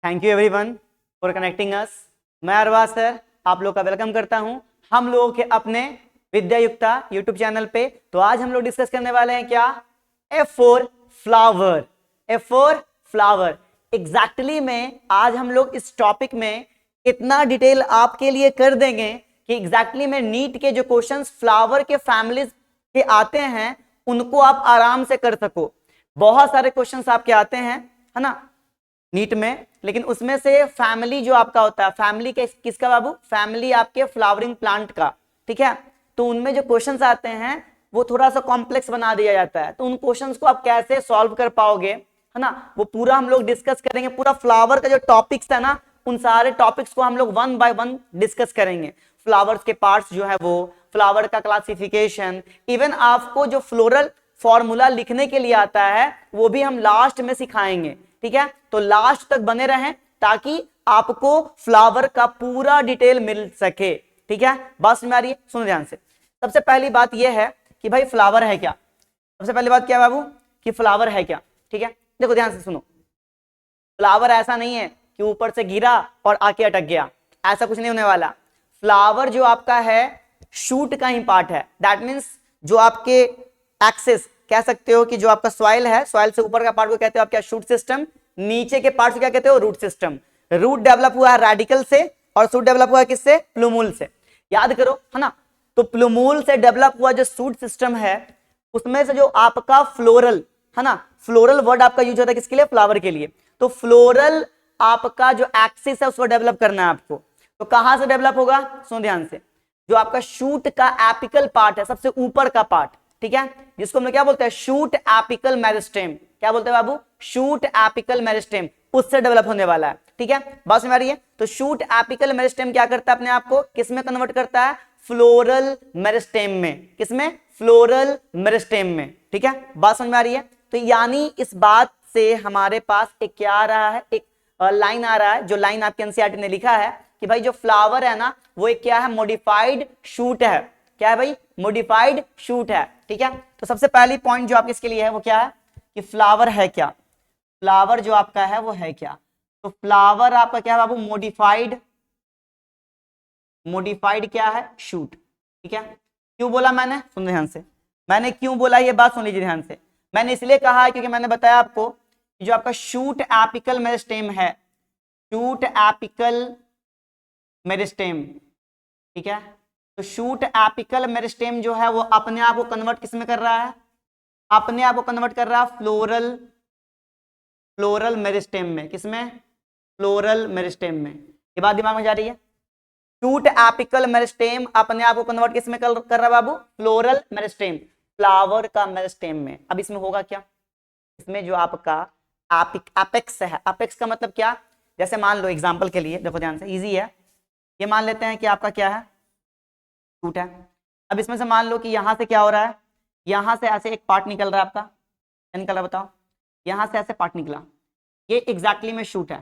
Thank you everyone for connecting us. मैं अरवा sir आप लोग का वेलकम करता हूं हम लोगों के अपने विद्यायुक्ता यूट्यूब चैनल पे। तो आज हम लोग डिस्कस करने वाले हैं क्या, F4 flower. F4 flower exactly में आज हम लोग इस टॉपिक में इतना डिटेल आपके लिए कर देंगे कि एग्जैक्टली में नीट के जो क्वेश्चंस फ्लावर के फैमिलीज के आते हैं उनको आप आराम से कर सको। बहुत सारे क्वेश्चंस आपके आते हैं है ना नीट में, लेकिन उसमें से फैमिली जो आपका होता है, फैमिली किसका बाबू, फैमिली आपके फ्लावरिंग प्लांट का, ठीक है। तो उनमें जो क्वेश्चंस आते हैं वो थोड़ा सा कॉम्प्लेक्स बना दिया जाता है, तो उन क्वेश्चंस को आप कैसे सॉल्व कर पाओगे है ना, वो पूरा हम लोग डिस्कस करेंगे। पूरा फ्लावर का जो टॉपिक्स है ना उन सारे टॉपिक्स को हम लोग वन बाय वन डिस्कस करेंगे। फ्लावर्स के पार्ट्स जो है वो, फ्लावर का क्लासिफिकेशन, इवन आपको जो फ्लोरल फॉर्मूला लिखने के लिए आता है वो भी हम लास्ट में सिखाएंगे, ठीक है। तो लास्ट तक बने रहें ताकि आपको फ्लावर का पूरा डिटेल मिल सके, ठीक है। बात समझ में आ रही है? सुनो ध्यान से। सबसे पहली बात यह है कि भाई फ्लावर है क्या। सबसे पहली बात क्या है बाबू कि फ्लावर है क्या, ठीक है। देखो ध्यान से सुनो, फ्लावर ऐसा नहीं है कि ऊपर से गिरा और आके अटक गया, ऐसा कुछ नहीं होने वाला। फ्लावर जो आपका है शूट का ही पार्ट है। दैट मीन्स जो आपके एक्सेस कह सकते हो कि जो आपका सॉइल है, सॉइल से ऊपर का पार्ट को कहते हो आप क्या, शूट सिस्टम। नीचे के पार्ट को क्या कहते हो, रूट सिस्टम। रूट डेवलप हुआ है रेडिकल से और शूट डेवलप हुआ है किससे, प्लूमूल से। याद करो है ना। तो प्लूमूल से डेवलप हुआ जो शूट सिस्टम है उसमें से जो आपका फ्लोरल है ना, फ्लोरल वर्ड आपका यूज होता है किसके लिए, फ्लावर के लिए। तो फ्लोरल आपका जो एक्सिस है उसको डेवलप करना है आपको। तो कहां से डेवलप होगा, सुनो ध्यान से। जो आपका शूट का एपिकल पार्ट है, सबसे ऊपर का पार्ट, ठीक है, जिसको हम लोग क्या बोलते हैं, शूट एपिकल मेरिस्टेम। क्या बोलते हैं बाबू, शूट एपिकल मेरिस्टेम, उससे डेवलप होने वाला है, ठीक है। बात समझ आ रही है? तो शूट एपिकल मेरिस्टेम क्या करता है, अपने आप को किसमें कन्वर्ट करता है, फ्लोरल मेरिस्टेम में। किसमें, फ्लोरल मेरिस्टेम में, ठीक है। बात समझ में आ रही है? तो यानी इस बात से हमारे पास एक क्या आ रहा है, एक लाइन आ रहा है, जो लाइन आपके एनसीईआरटी ने लिखा है कि भाई जो फ्लावर है ना वो एक क्या है, मॉडिफाइड शूट है। क्या है भाई, मॉडिफाइड शूट है, ठीक है। तो सबसे पहली पॉइंट जो आपके इसके लिए है वो क्या है कि फ्लावर है क्या, फ्लावर जो आपका है वो है क्या। तो फ्लावर आपका क्या है बाबू, मॉडिफाइड, मॉडिफाइड क्या है, शूट, ठीक है। क्यों बोला मैंने, सुन ध्यान से, मैंने क्यों बोला ये बात सुन लीजिए ध्यान से। मैंने इसलिए कहा है क्योंकि मैंने बताया आपको कि जो आपका शूट एपिकल मेरिस्टेम है, शूट एपिकल मेरिस्टेम, ठीक है। तो शूट एपिकल मेरिस्टेम जो है वो अपने आप को कन्वर्ट किस में कर रहा है, अपने आप को कन्वर्ट कर रहा है फ्लोरल, फ्लोरल मेरिस्टेम में। किसमें, फ्लोरल मेरिस्टेम में। ये बात दिमाग में जा रही है? शूट एपिकल मेरिस्टेम अपने आप को कन्वर्ट किस में कर रहा है बाबू, फ्लोरल मेरिस्टेम, फ्लावर का मेरिस्टेम में। अब इसमें होगा क्या, इसमें जो आपका एपेक्स है, एपेक्स का मतलब क्या, जैसे मान लो एग्जांपल के लिए देखो ध्यान से, इजी है। ये मान लेते हैं कि आपका क्या है, शूट है। अब इसमें से मान लो कि यहां से क्या हो रहा है, यहां से ऐसे एक पार्ट निकल रहा है आपका, क्या निकल रहा है बताओ, यहां से ऐसे पार्ट निकला, ये एग्जैक्टली में शूट है,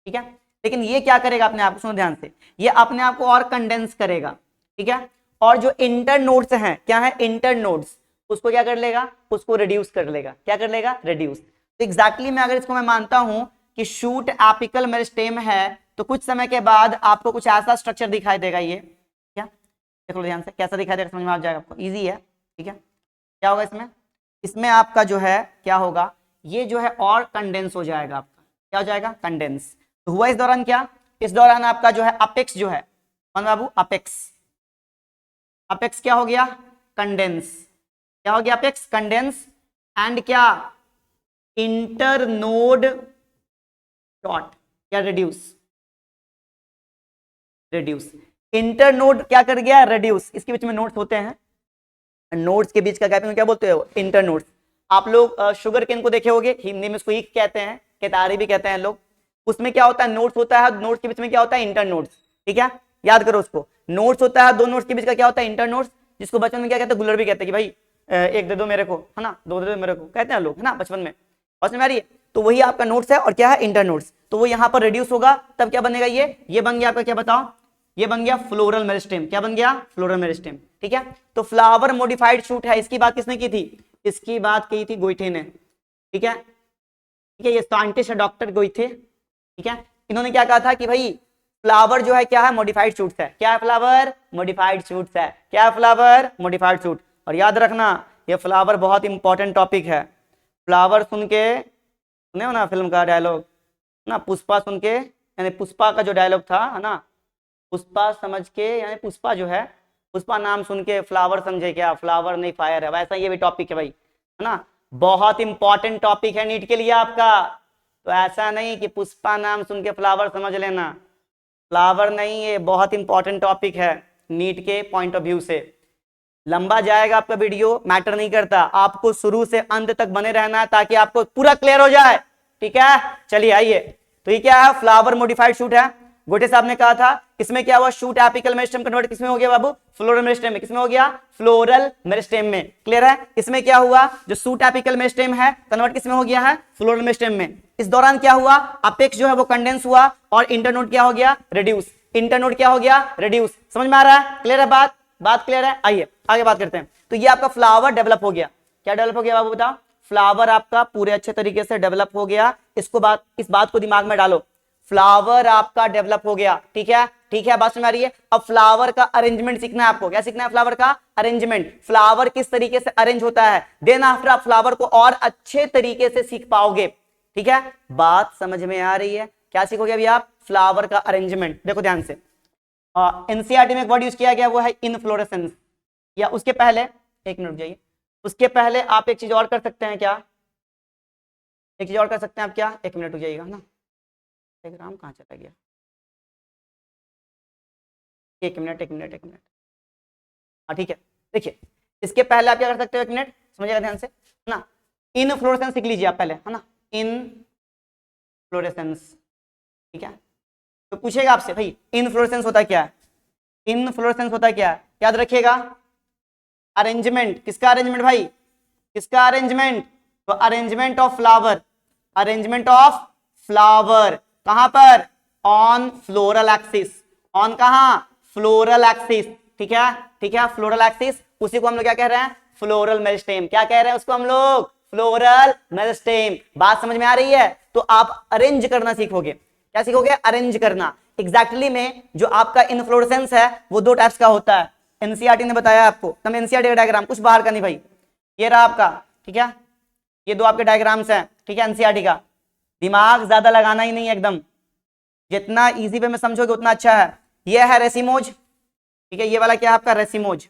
ठीक है। लेकिन ये क्या करेगा अपने आप को, सुनो ध्यान से, ये अपने आप को और कंडेंस करेगा, ठीक है। और जो इंटर नोड्स हैं, क्या है, इंटर नोड्स, उसको क्या कर लेगा, उसको रिड्यूस कर लेगा। क्या कर लेगा, रिड्यूस। तो एग्जैक्टली में अगर इसको मैं मानता हूं कि शूट एपिकल मेरिस्टेम है तो कुछ समय के बाद आपको कुछ ऐसा स्ट्रक्चर दिखाई देगा। ये क्या, देख लो ध्यान से, कैसा दिखाई देगा, समझ में आ जाएगा आपको, इजी है, ठीक है। क्या होगा इसमें, इसमें आपका जो है क्या होगा, ये जो है और कंडेंस हो जाएगा आपका, क्या हो जाएगा, कंडेंस। तो हुआ इस दौरान क्या, इस दौरान आपका जो है अपेक्स जो है, कौन बाबू, अपेक्स, अपेक्स क्या हो गया, कंडेंस। क्या हो गया, अपेक्स कंडेंस। एंड क्या, इंटरनोड डॉट, क्या, रिड्यूस, रिड्यूस। इंटरनोड क्या कर गया, रिड्यूस। इसके बीच में नोड्स होते हैं, नोड्स के बीच का गैपिंग क्या बोलते हो, इंटरनोड्स। आप लोग शुगर केन को देखे होंगे, हिंदी में उसको ईख कहते हैं, केतारी भी कहते हैं लोग। उसमें क्या होता है, नोट्स होता है, नोट्स के बीच में क्या होता है, इंटर नोट्स, ठीक है। याद करो उसको, नोट्स होता है, दो नोट्स के बीच का क्या होता है, इंटर नोट्स, जिसको बचपन में क्या कहते हैं, गुलर भी कहते हैं कि भाई एक दे दो मेरे को, है ना, दो दे दो मेरे को, कहते हैं लोग, है ना, बचपन में। और समझ आ रही है? तो वही आपका नोट्स है और क्या है, इंटर नोट्स। तो वो यहाँ पर रिड्यूस होगा, तब क्या बनेगा, ये बन गया आपका, क्या बताओ, ये बन गया फ्लोरल मेरिस्टेम। क्या बन गया, फ्लोरल मेरिस्टेम, ठीक है। तो फ्लावर मॉडिफाइड शूट है, इसकी बात किसने की थी, इसकी बात की थी गोइथे ने, ठीक है। ठीक है, ये साइंटिस्ट है डॉक्टर गोइथे, ठीक है। इन्होंने क्या कहा था कि भाई फ्लावर जो है क्या है, मॉडिफाइड शूट्स है। क्या है फ्लावर? मॉडिफाइड शूट्स है। क्या है फ्लावर? Modified shoot. और याद रखना ये फ्लावर बहुत इंपॉर्टेंट टॉपिक है। फ्लावर सुन के, सुने हो ना फिल्म का डायलॉग ना, पुष्पा सुन के, यानी पुष्पा का जो डायलॉग था है ना, पुष्पा समझ के, यानी पुष्पा जो है, पुष्पा नाम सुन के फ्लावर समझे क्या, फ्लावर नहीं फायर है। वैसा ये भी टॉपिक है भाई, है ना, बहुत इंपॉर्टेंट टॉपिक है नीट के लिए आपका। तो ऐसा नहीं कि पुष्पा नाम सुन के फ्लावर समझ लेना, फ्लावर नहीं, ये बहुत इंपॉर्टेंट टॉपिक है नीट के पॉइंट ऑफ व्यू से। लंबा जाएगा आपका वीडियो, मैटर नहीं करता, आपको शुरू से अंत तक बने रहना है ताकि आपको पूरा क्लियर हो जाए। ठीक है, चलिए आइए। तो ये क्या है? फ्लावर मॉडिफाइड शूट है। गोटे साहब ने कहा था इसमें क्या हुआ, शूट एपिकल मेरिस्टेम कन्वर्ट किसमें हो गया बाबू? फ्लोरल मेरिस्टेम में। किसमें हो गया? फ्लोरल मेरिस्टेम में। क्लियर है? इसमें क्या हुआ, जो शूट एपिकल मेरिस्टेम है कन्वर्ट किसमें हो गया है? फ्लोरल मेरिस्टेम में। इस दौरान क्या हुआ, अपेक्स जो है वो कंडेंस हुआ और इंटरनोड क्या हो गया? रिड्यूस। इंटरनोड क्या हो गया? रिड्यूस। समझ में आ रहा है? क्लियर है बात? बात क्लियर है? आइए आगे बात करते हैं। तो ये आपका फ्लावर डेवलप हो गया। क्या डेवलप हो गया बाबू बताओ? फ्लावर आपका पूरे अच्छे तरीके से डेवलप हो गया। इस बात को दिमाग में डालो, फ्लावर आपका डेवलप हो गया। ठीक है, ठीक है, बात समझ आ रही है? अब फ्लावर का अरेंजमेंट सीखना है आपको। क्या सीखना है? फ्लावर का अरेंजमेंट, फ्लावर किस तरीके से अरेंज होता है। देन आफ्टर आप फ्लावर को और अच्छे तरीके से सीख पाओगे। ठीक है, बात समझ में आ रही है? क्या सीखोगे अभी आप? फ्लावर का अरेंजमेंट। देखो ध्यान से, एनसीईआरटी में एक वर्ड यूज किया गया, वो है इनफ्लोरेसेंस। या उसके पहले, एक मिनट जाइए, उसके पहले आप एक चीज और कर सकते हैं। क्या एक चीज और कर सकते हैं आप? क्या, एक मिनट हो जाइएगा ना, टेलीग्राम कहाँ चला गया? एक मिनट एक मिनट एक मिनट। हाँ ठीक है, देखिए इसके पहले आप क्या कर सकते हो, एक मिनट समझिएगा ध्यान से, है ना। इनफ्लोरेसेंस सीख लीजिए आप पहले, है ना, इनफ्लोरेसेंस। ठीक है, तो पूछेगा आपसे भाई इनफ्लोरेसेंस होता क्या है? इनफ्लोरेसेंस होता क्या है? याद रखिएगा, अरेंजमेंट। किसका अरेंजमेंट भाई? किसका अरेंजमेंट? तो arrangement of flower. Arrangement of flower कहां पर? On floral axis. ऑन कहां? Floral axis. ठीक है, ठीक है, फ्लोरल एक्सिस, उसी को हम लोग क्या कह रहे हैं? Floral meristem. क्या कह रहे हैं उसको हम लोग? Floral meristem. बात समझ में आ रही है? तो आप अरेंज करना सीखोगे। क्या सीखोगे? अरेंज करना। एग्जैक्टली में जो आपका इनफ्लोरेसेंस है वो दो टाइप्स का होता है, एनसीईआरटी ने बताया आपको। तुम एनसीईआरटी का डायग्राम, कुछ बाहर का नहीं भाई, ये रहा आपका। ठीक है, ये दो आपके डायग्राम्स हैं। ठीक है, एनसीईआरटी का, दिमाग ज्यादा लगाना ही नहीं है एकदम, जितना इजी वे में समझोगे उतना अच्छा है। ये है रेसिमोज। ठीक है, ये वाला क्या है आपका? रेसिमोज।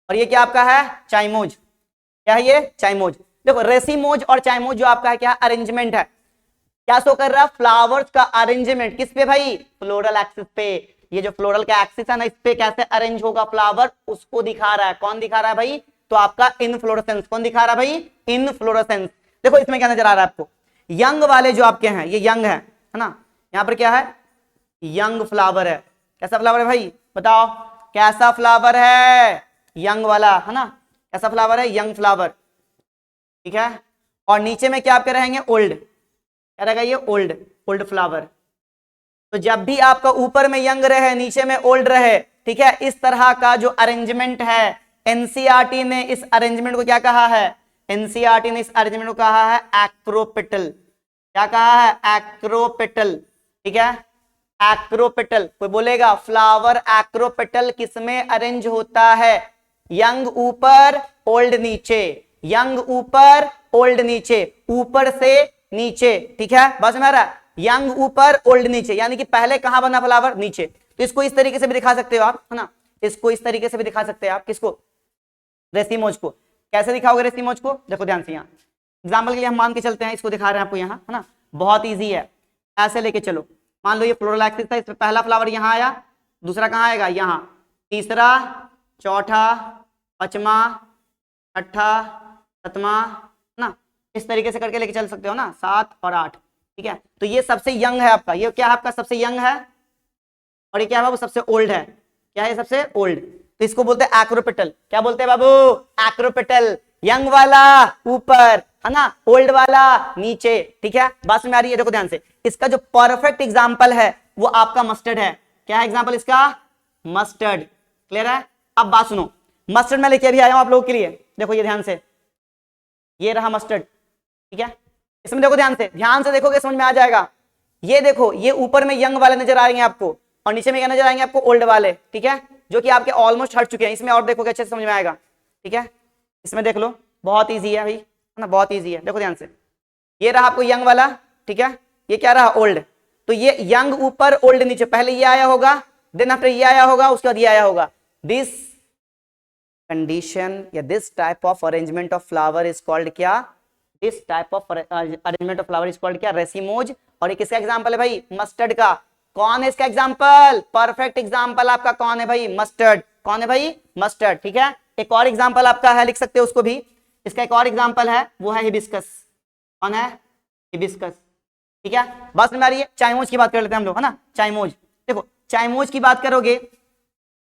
और ये क्या आपका है? चाइमोज। क्या है ये? चाइमोज। देखो रेसिमोज और चाइमोज जो आपका है क्या? अरेंजमेंट है। क्या शो कर रहा है? फ्लावर्स का अरेंजमेंट। किस पे भाई? फ्लोरल एक्सिस पे। ये जो फ्लोरल का एक्सिस है ना, इस पे कैसे अरेंज होगा फ्लावर, उसको दिखा रहा है। कौन दिखा रहा है भाई? तो आपका इनफ्लोरेसेंस। कौन दिखा रहा है भाई? इनफ्लोरेसेंस। देखो इसमें क्या नजर आ रहा है आपको? यंग वाले जो आपके हैं, ये यंग है ना, यहां पर क्या है? यंग फ्लावर है। कैसा फ्लावर है भाई? बताओ कैसा फ्लावर है? यंग वाला, है ना। कैसा फ्लावर है? Young flower. ठीक है, और नीचे में क्या आपके रहेंगे? ओल्ड। क्या रहेगा ये? ओल्ड। Old flower. तो जब भी आपका ऊपर में यंग रहे, नीचे में ओल्ड रहे, ठीक है, इस तरह का जो अरेंजमेंट है, एनसीईआरटी ने इस अरेंजमेंट को क्या कहा है? एनसीईआरटी ने इस अरेंजमेंट को कहा है एक्रोपेटल। क्या कहा है? एक्रोपेटल। ठीक है, एक्रोपेटल। कोई बोलेगा फ्लावर एक्रोपेटल किसमें अरेंज होता है? यंग ऊपर, ओल्ड नीचे। यंग ऊपर, ओल्ड नीचे, ऊपर से नीचे। ठीक है, बस में आ रहा है? यंग ऊपर, ओल्ड नीचे, यानी कि पहले कहां बना फ्लावर? नीचे। तो इसको इस तरीके से भी दिखा सकते हो आप, है ना, इसको इस तरीके से भी दिखा सकते हैं आप। किसको? रेसिमोज को। कैसे दिखाओगे रेसिमोज को? देखो ध्यान से, यहाँ एग्जाम्पल के लिए हम मान के चलते हैं, इसको दिखा रहे हैं आपको यहाँ, है ना, बहुत ईजी है। ऐसे लेके चलो, मान लो ये फ्लोरल एक्सिस था, इसमें पहला फ्लावर यहाँ आया, दूसरा कहाँ आएगा? यहाँ, तीसरा, चौथा, पांचवा, छठा, सातवां, ना, इस तरीके से करके लेके चल सकते हो ना, 7 और 8। ठीक है, तो ये सबसे यंग है आपका। ये क्या है आपका? सबसे यंग है। और ये क्या है? वो सबसे ओल्ड है। क्या है? सबसे ओल्ड। तो इसको बोलते हैं एक्रोपेटल। क्या बोलते हैं बाबू? एक्रोपेटल। यंग वाला ऊपर, है ना, ओल्ड वाला नीचे। ठीक है, बात में आ रही है? देखो ध्यान से, इसका जो परफेक्ट एग्जांपल है वो आपका मस्टर्ड है। क्या है एग्जांपल इसका? मस्टर्ड। क्लियर है? अब बात सुनो, मस्टर्ड मैं लेके अभी आया हूं आप लोगों के लिए। देखो ये ध्यान से, ये रहा मस्टर्ड। ठीक है, इसमें देखो ध्यान से देखोगे समझ में आ जाएगा। ये देखो ये ऊपर में यंग वाले नजर आएंगे आपको और नीचे में क्या नजर आएंगे आपको, ओल्ड वाले, ठीक है, जो कि आपके ऑलमोस्ट हट चुके हैं। इसमें और देखोगे अच्छे से समझ में आएगा, ठीक है, इसमें देख लो बहुत ईजी है भाई, है ना, बहुत ईजी है। देखो ध्यान से, ये रहा आपको यंग वाला, ठीक है, ये क्या रहा, ओल्ड। तो ये यंग ऊपर ओल्ड नीचे, पहले ये आया होगा, देन आफ्टर ये आया होगा, उसके बाद ये आया होगा। दिस कंडीशन या this type of arrangement of flower is called क्या, this type of arrangement of flower is called क्या, रेसिमोज। और ये किसका एग्जांपल है भाई, मस्टर्ड का। कौन है इसका एग्जांपल, परफेक्ट एग्जांपल आपका कौन है भाई, मस्टर्ड। कौन है भाई, मस्टर्ड, ठीक है। एक और एग्जांपल आपका है, लिख सकते हो उसको भी, इसका एक और एग्जांपल है, वो है हिबिस्कस। कौन है, हिबिस्कस, ठीक है। बात समझ आ रही है। चाइमोज की बात कर लेते हैं हम लोग, है ना। चाइमोज, देखो चाइमोज की बात करोगे,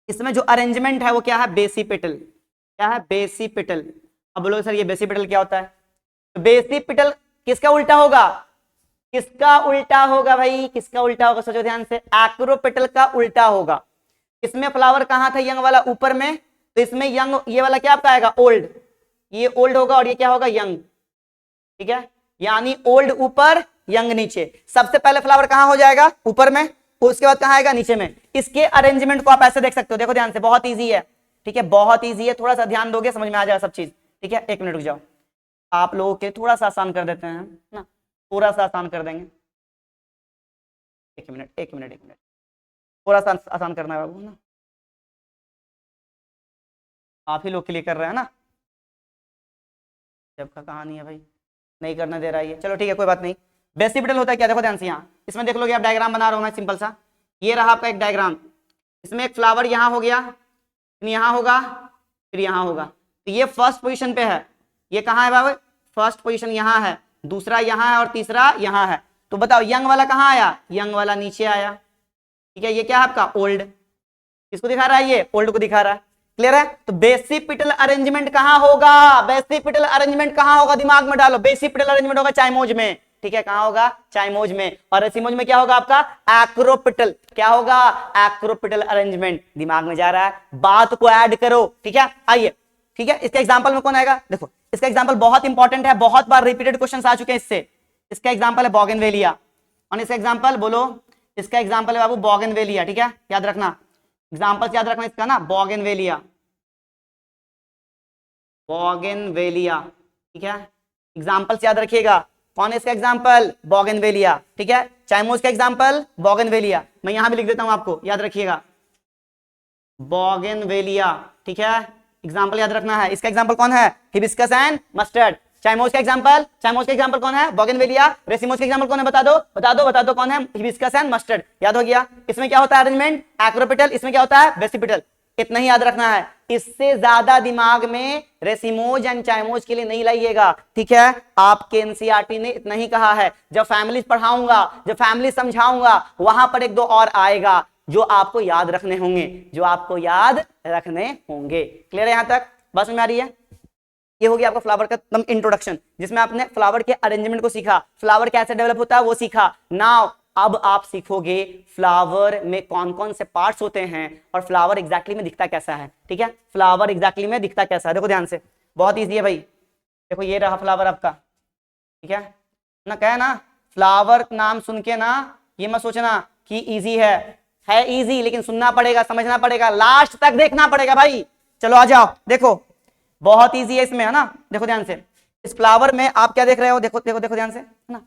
इसमें जो अरेंजमेंट है वो क्या है, बेसिपिटल। क्या है, बेसिपिटल। अब बोलोगे सर ये बेसिपिटल क्या होता है, तो बेसिपिटल किसका उल्टा होगा, किसका उल्टा होगा भाई, किसका उल्टा होगा, सोचो ध्यान से, एक्रोपेटल का उल्टा होगा। इसमें फ्लावर कहां था, यंग वाला ऊपर में, तो इसमें यंग, ये वाला क्या आपका आएगा, ओल्ड, ये ओल्ड होगा और ये क्या होगा, यंग, ठीक है। यानी ओल्ड ऊपर यंग नीचे। सबसे पहले फ्लावर कहां हो जाएगा, ऊपर में, उसके बाद कहां आएगा, नीचे में। इसके अरेंजमेंट को आप ऐसे देख सकते हो, देखो ध्यान से, बहुत ईजी है, ठीक है, बहुत ईजी है, थोड़ा सा ध्यान दोगे समझ में आ जाएगा सब चीज, ठीक है। एक मिनट रुक जाओ, आप लोगों के थोड़ा सा आसान कर देते हैं ना, थोड़ा सा आसान कर देंगे। एक मिनट एक मिनट एक मिनट, थोड़ा सा आसान करना है बाबू ना, आप ही लोग के लिए कर रहे हैं ना, जब का कहानी है भाई, नहीं करने दे रहा है ये, चलो ठीक है कोई बात नहीं। बेसिपिटल होता है क्या, देखो ध्यान से, यहाँ इसमें देख लोगे आप, डायग्राम बना रहा हूं मैं सिंपल सा, ये रहा आपका एक डायग्राम, इसमें एक फ्लावर यहाँ हो गया, फिर यहाँ होगा, फिर यहाँ होगा, तो ये फर्स्ट पोजीशन पे है, ये कहाँ है बाबू, फर्स्ट पोजीशन यहाँ है, दूसरा यहाँ है और तीसरा यहाँ है। तो बताओ यंग वाला कहाँ आया, यंग वाला नीचे आया, ठीक है। ये क्या है आपका, ओल्ड, किसको दिखा रहा है, ये ओल्ड को दिखा रहा है, क्लियर है। तो बेसिपिटल अरेंजमेंट कहां होगा, बेसिपिटल अरेंजमेंट कहां होगा, दिमाग में डालो, बेसिपिटल अरेंजमेंट होगा चाइमोज में, ठीक है, कहां होगा, चाइमोज में। और रेसिमोज में क्या होगा आपका, एक्रोपिटल, क्या होगा, एक्रोपिटल अरेंजमेंट। दिमाग में जा रहा है, बात को ऐड करो, ठीक है। आइए, ठीक है, इसका एग्जांपल में कौन आएगा, देखो इसका एग्जांपल बहुत इंपॉर्टेंट है, बहुत बार रिपीटेड क्वेश्चन आ चुके हैं इससे। इसका एग्जांपल है बोगनवेलिया, और इसका एग्जांपल बोलो, इसका एग्जांपल है बाबू बोगनवेलिया, ठीक है, याद रखना, एग्जांपल याद रखना इसका ना, बोगनवेलिया, बोगनवेलिया, ठीक है, एग्जांपल्स याद रखिएगा। कौन है इसका एग्जांपल, बोगनवेलिया, ठीक है। चाइमोज का एग्जांपल बोगनवेलिया, मैं यहां भी लिख देता हूं आपको, याद रखिएगा, बोगनवेलिया, ठीक है, एग्जांपल याद रखना है। इसका एग्जांपल कौन है, हिबिस्कस एंड मस्टर्ड। चाइमोज का एग्जांपल कौन है, बोगनवेलिया। रेसिमोज का एग्जांपल कौन है, बता दो बता दो बता दो, कौन है, हिबिस्कस एंड मस्टर्ड। याद हो गया। इसमें क्या होता है अरेंजमेंट, एक्रोपिटल, इसमें क्या होता है, बेसिपिटल। इतना ही याद रखना है, इससे ज्यादा दिमाग में रेसिमोज एंड चाइमोज के लिए नहीं लाइएगा, ठीक है। आपके एनसीईआरटी ने इतना ही कहा है, जब फैमिली पढ़ाऊंगा, जब फैमिली समझाऊंगा, वहां पर एक दो और आएगा जो आपको याद रखने होंगे, जो आपको याद रखने होंगे। क्लियर है यहां तक, बस में आ रही है। ये हो गया आपका फ्लावर का एकदम इंट्रोडक्शन, जिसमें आपने फ्लावर के अरेंजमेंट को सीखा, फ्लावर कैसे डेवलप होता है वो सीखा। नाउ अब आप सीखोगे फ्लावर में कौन कौन से पार्ट्स होते हैं और फ्लावर एग्जैक्टली में दिखता कैसा है, ठीक है। फ्लावर एग्जैक्टली में दिखता कैसा है, देखो ध्यान से, बहुत ईजी है भाई। देखो ये रहा फ्लावर आपका, ठीक है ना, कहे ना फ्लावर नाम सुन के ना ये मत सोचना कि इजी है इजी, लेकिन सुनना पड़ेगा, समझना पड़ेगा, लास्ट तक देखना पड़ेगा भाई। चलो आ जाओ, देखो बहुत इजी है इसमें, है ना। देखो ध्यान से, इस फ्लावर में आप क्या देख रहे हो, देखो देखो देखो ध्यान से, है ना।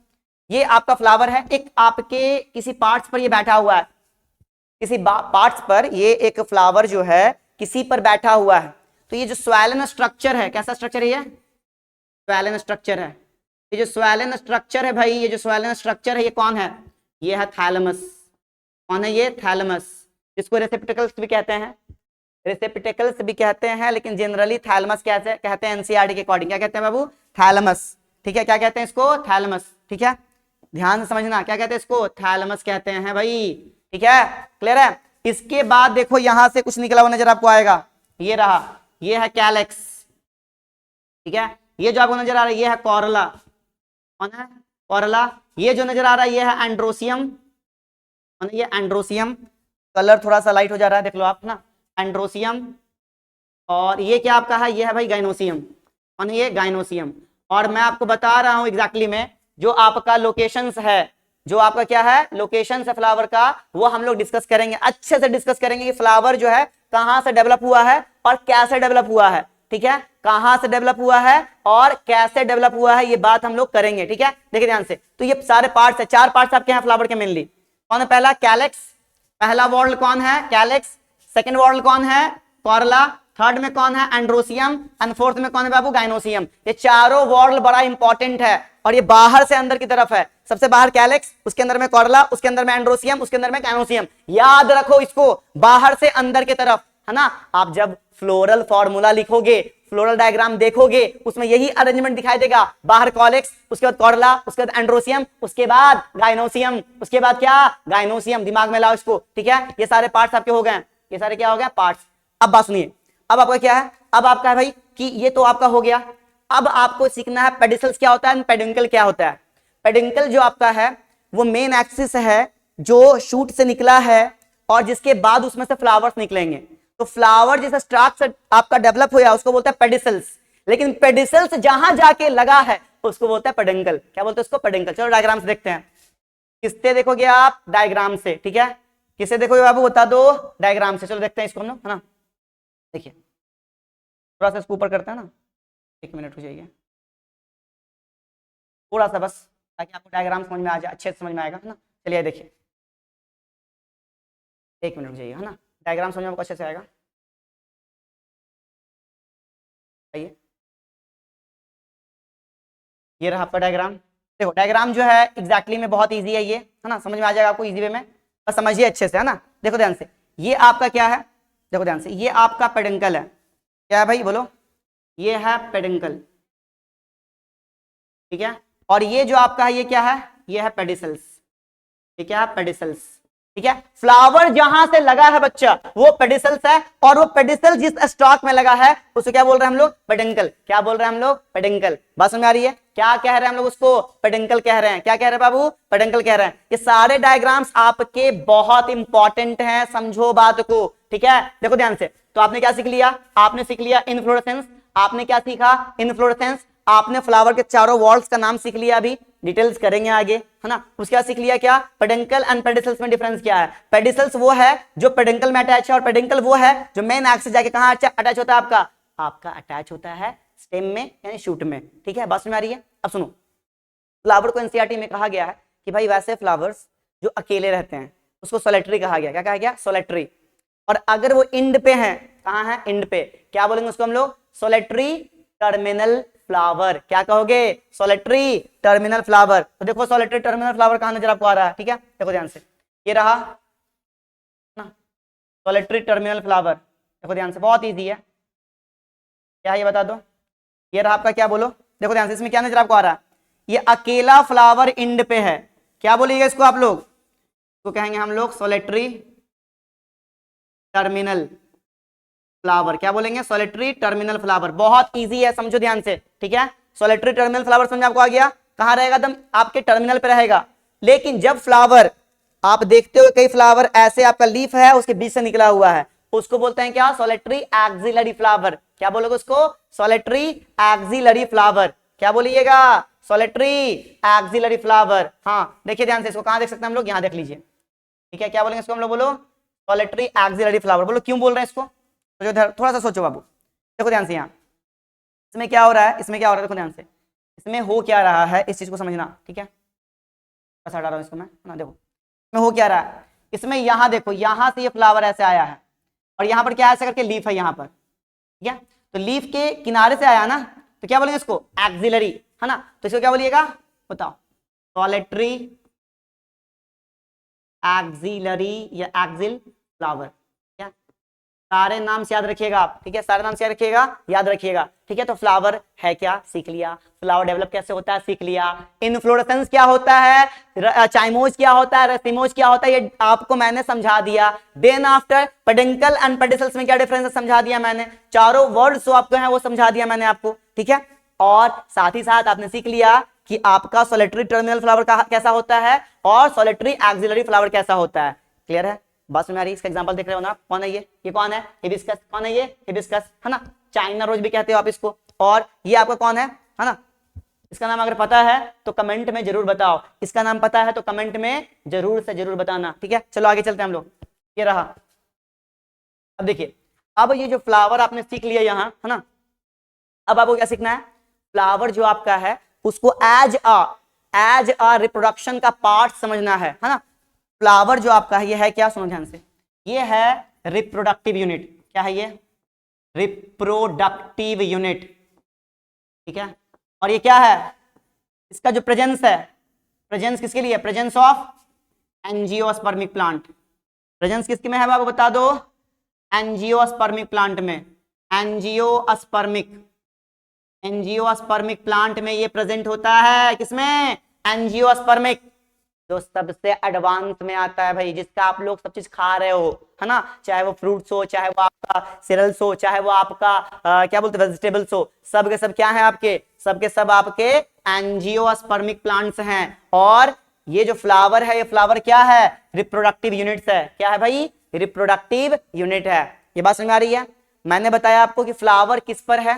ये आपका फ्लावर है, एक आपके किसी पार्ट्स पर ये बैठा हुआ है, किसी पार्ट्स पर ये एक फ्लावर जो है किसी पर बैठा हुआ है। तो ये जो स्वैलन स्ट्रक्चर है, कैसा स्ट्रक्चर है, ये स्वैलन स्ट्रक्चर है। ये जो स्वैलन स्ट्रक्चर है भाई, ये जो स्वैलन स्ट्रक्चर है, ये कौन है, ये है थैलेमस। कौन है ये, थैलेमस, जिसको रेसेप्टिकल्स भी कहते हैं, रेसेप्टिकल्स भी कहते हैं, लेकिन जनरली थैलेमस कैसे कहते हैं एनसीईआरटी के अकॉर्डिंग, क्या कहते हैं बाबू, थैलेमस, ठीक है। क्या कहते हैं इसको, थैलेमस, ठीक है, ध्यान से समझना, क्या कहते हैं इसको, थैलेमस कहते हैं भाई, ठीक है, क्लियर है। इसके बाद देखो यहां से कुछ निकला हुआ नजर आपको आएगा, ये रहा, ये है कैलेक्स, ठीक है। ये जो आपको नजर आ रहा है ये है कॉरला, कौन है, कॉरला। ये जो नजर आ रहा है ये है एंड्रोसियम, ये एंड्रोसियम, कलर थोड़ा सा लाइट हो जा रहा है, देख लो आप ना, एंड्रोसियम। और ये क्या आपका है, ये है भाई गाइनोसियम, और ये गाइनोसियम। और मैं आपको बता रहा हूं एग्जैक्टली में, जो आपका लोकेशंस है, जो आपका क्या है लोकेशन है फ्लावर का, वो हम लोग डिस्कस करेंगे, अच्छे से डिस्कस करेंगे कि फ्लावर जो है कहां से डेवलप हुआ है और कैसे डेवलप हुआ है। ठीक है, कहां से डेवलप हुआ है और कैसे डेवलप हुआ है, ये बात हम लोग करेंगे। ठीक है, देखिए ध्यान से। तो ये सारे पार्ट्स है, 4 पार्ट्स आपके हैं फ्लावर के मेनली। कौन है पहला? कैलेक्स, पहला वॉर्ल कौन है? कैलेक्स। सेकंड वॉर्ल कौन है? कॉर्ला। थर्ड में कौन है? एंड्रोसियम। एंड फोर्थ में कौन है बाबू? गाइनोसियम। ये चारों वॉर्ल बड़ा इंपॉर्टेंट है और ये बाहर से अंदर की तरफ है। सबसे बाहर कैलेक्स, उसके अंदर में कॉर्ला, उसके अंदर में एंड्रोसियम, उसके अंदर में गाइनोसियम। याद रखो इसको, बाहर से अंदर की तरफ, है ना। आप जब फ्लोरल फॉर्मूला लिखोगे, फ्लोरल डायग्राम देखोगे, उसमें यही अरेंजमेंट दिखाई देगा। बाहर कॉलेक्स, उसके बाद कॉर्ला, उसके बाद एंड्रोसियम, उसके बाद गाइनोसियम, उसके बाद क्या? गाइनोसियम। दिमाग में लाओ इसको। ठीक है, ये सारे पार्ट्स आपके हो गए, ये सारे क्या हो गए? पार्ट्स। अब बात सुनिए, अब आपका क्या है? अब आपका है भाई कि ये तो आपका हो गया। अब आपको सीखना है पेडिसल्स क्या होता है, पेडिंकल क्या होता है। पेडिंकल जो आपका है वो मेन एक्सिस है जो शूट से निकला है और जिसके बाद उसमें से फ्लावर्स निकलेंगे। तो फ्लावर जैसा स्टार्च आपका डेवलप हुआ उसको बोलते हैं पेडिसल्स, लेकिन पेडिसल्स जहां जाके लगा है उसको बोलते हैं पेडिंकल। क्या बोलते हैं उसको? पेडिंकल। चलो डायग्राम से देखते हैं। किससे देखोगे आप? डायग्राम से। ठीक है, किससे देखोगे बाबू? बता दो। डायग्राम से। चलो देखते हैं इसको हम लोग, है ना। देखिए थोड़ा सा इसको ऊपर करते हैं ना, 1 मिनट हो जाइए, थोड़ा सा बस, ताकि आपको डायग्राम समझ में आ जाए, अच्छे से समझ में आएगा, है ना। चलिए देखिए, 1 मिनट हो जाइए, है ना। डायग्राम समझ में आपको अच्छे से आएगा। आइए, ये रहा आपका डायग्राम। देखो डायग्राम जो है एग्जैक्टली में बहुत इजी है ये, है ना। समझ में आ जाएगा आपको इजी वे में, बस समझिए अच्छे से, है ना। देखो ध्यान से, ये आपका क्या है? देखो ध्यान से, ये आपका पेडिंकल है। क्या है भाई? बोलो। ये है पेडिंकल। ठीक है, और ये जो आपका है ये क्या है? ये है पेडिसल्स। ठीक है, पेडिसल्स। ठीक है, फ्लावर जहां से लगा है बच्चा वो पेडिसल्स है, और वो पेडिसल जिस स्टॉक में लगा है उसे क्या बोल रहे हैं हम लोग? पेडिंकल। क्या बोल रहे हैं हम लोग? पेडिंकल। बात समझ में आ रही है? क्या कह रहे हैं हम लोग उसको? पेडिंकल कह रहे हैं। क्या कह रहे हैं बाबू? पेडिंकल कह रहे हैं। ये सारे डायग्राम्स आपके बहुत इंपॉर्टेंट हैं, समझो बात को। ठीक है, देखो ध्यान से। तो आपने क्या सीख लिया? आपने सीख लिया इनफ्लोरेसेंस। आपने क्या सीखा? इनफ्लोरेसेंस। आपने फ्लावर के चारों वॉल्स का नाम सीख लिया, अभी डिटेल्स करेंगे आगे, है ना। उसके बाद सीख लिया क्या? पेडिंकल एंड पेडिसल्स में डिफरेंस क्या है। पेडिसल्स वो है जो पेडिंकल में अटैच है, और पेडिंकल वो है जो मेन एक्सिस जाके कहां अटैच होता है आपका? आपका अटैच होता है स्टेम में यानी शूट में। ठीक है, बात समझ में आ रही है? अब सुनो, फ्लावर को एनसीईआरटी में कहा गया है कि भाई वैसे फ्लावर्स जो अकेले रहते हैं उसको सोलेटरी कहा गया। क्या कहा गया? सोलेटरी। और अगर वो इंड पे हैं, कहां है? इंड पे, क्या बोलेंगे उसको हम लोग? Solitary terminal flower. क्या कहोगे? Solitary terminal flower. तो देखो सोलेटरी टर्मिनल फ्लावर कहां नजर आपको आ रहा है? ठीक है, देखो ध्यान से, ये रहा ना सोलेटरी टर्मिनल फ्लावर। देखो ध्यान से, बहुत इजी है। क्या है ये बता दो? ये रहा आपका, क्या बोलो? देखो ध्यान से, इसमें क्या नजर आपको आ रहा है? ये अकेला फ्लावर इंड पे है। क्या बोलिएगा इसको आप लोग? तो कहेंगे हम लोग सोलेटरी टर्मिनल फ्लावर। क्या बोलेंगे? Solitary terminal flower. बहुत इजी है, समझो ध्यान से। ठीक है, सोलेटरी टर्मिनल फ्लावर समझ आपको आ गया? कहां रहेगा? एकदम आपके टर्मिनल पे रहेगा। लेकिन जब फ्लावर आप देखते हो, कई फ्लावर ऐसे आपका लीफ है उसके बीच से निकला हुआ है, उसको बोलते हैं क्या? Solitary axillary flower. क्या बोलोगे उसको? Solitary axillary flower. क्या बोलिएगा? Solitary axillary flower. हाँ देखिए ध्यान से, इसको कहां देख सकते हैं हम लोग? यहां देख लीजिए। ठीक है, क्या बोलेंगे इसको हम लोग? बोलो, सोलेटरी एक्सिलरी फ्लावर। बोलो क्यों बोल रहे हैं इसको? तो जो थोड़ा सा सोचो बाबू, देखो ध्यान से, यहाँ इसमें क्या हो रहा है? इसमें क्या हो रहा है? देखो ध्यान से, इसमें हो क्या रहा है इस चीज को समझना। ठीक है, बस हटा रहा हूं इसको मैं, ना देखो इसमें हो क्या रहा है। इसमें यहाँ देखो, यहाँ से ये फ्लावर ऐसे आया है और यहाँ पर क्या ऐसे करके लीफ है यहाँ पर। ठीक है, तो लीफ के किनारे से आया ना, तो क्या बोलेंगे इसको? एक्सिलरी, है ना। तो इसको क्या बोलिएगा? बताओ। सोलेटरी एक्सिलरी या एक्सिल फ्लावर। सारे नाम से याद रखिएगा आप। ठीक है, सारे नाम से याद रखिएगा, याद रखिएगा। ठीक है, तो फ्लावर है क्या? सीख लिया। फ्लावर डेवलप कैसे होता है? सीख लिया। इनफ्लोरेसेंस क्या होता है? चाइमोज क्या होता है? रसीमोज क्या होता है? ये आपको मैंने समझा दिया। देन आफ्टर पेडिंकल एंड पेडिसल्स में क्या डिफरेंस है समझा दिया मैंने। चारों वर्ड्स जो आपको हैं वो समझा दिया मैंने आपको। ठीक है, और साथ ही साथ आपने सीख लिया कि आपका सोलेटरी टर्मिनल फ्लावर कैसा होता है और सोलेटरी एक्सिलरी फ्लावर कैसा होता है। क्लियर है? बात में आ रही है? इसका एग्जांपल देख रहे हो ना, कौन है ये कौन है? हिबिस्कस। कौन है ये? हिबिस्कस, है ना। चाइना रोज भी कहते हो आप इसको। और ये आपका कौन है ना? इसका नाम अगर पता है तो कमेंट में जरूर बताओ, इसका नाम पता है तो कमेंट में जरूर से जरूर बताना, ठीक है। चलो आगे चलते हैं हम लोग। ये रहा। अब देखिए, अब ये जो फ्लावर आपने सीख लिया यहाँ, है ना। अब आपको क्या सीखना है, फ्लावर जो आपका है उसको एज अ रिप्रोडक्शन का पार्ट समझना है ना। फ्लावर जो आपका है ये है क्या, सुनो ध्यान से, ये है रिप्रोडक्टिव यूनिट। क्या है ये, रिप्रोडक्टिव यूनिट, ठीक है। और ये क्या है, इसका जो प्रेजेंस है, प्रेजेंस किसके लिए, presence of angiospermic plant. Presence किसके में है बाबू बता दो, एंजियोस्पर्मिक प्लांट में। एंजियोस्पर्मिक प्लांट में ये प्रेजेंट होता है, किसमें, एंजियोस्पर्मिक, जो सबसे एडवांस में आता है भाई, जिसका आप लोग सब चीज खा रहे हो, है ना। चाहे वो फ्रूट्स हो, चाहे वो आपका सीरियल्स हो, चाहे वो आपका क्या बोलते हैं वेजिटेबल्स हो, सब के सब क्या है आपके, सब के सब आपके एंजियोस्पर्मिक प्लांट्स हैं। और ये जो फ्लावर है, ये फ्लावर क्या है, रिप्रोडक्टिव यूनिट्स है। क्या है भाई, रिप्रोडक्टिव यूनिट है। ये बात समझ आ रही है। मैंने बताया आपको कि फ्लावर किस पर है,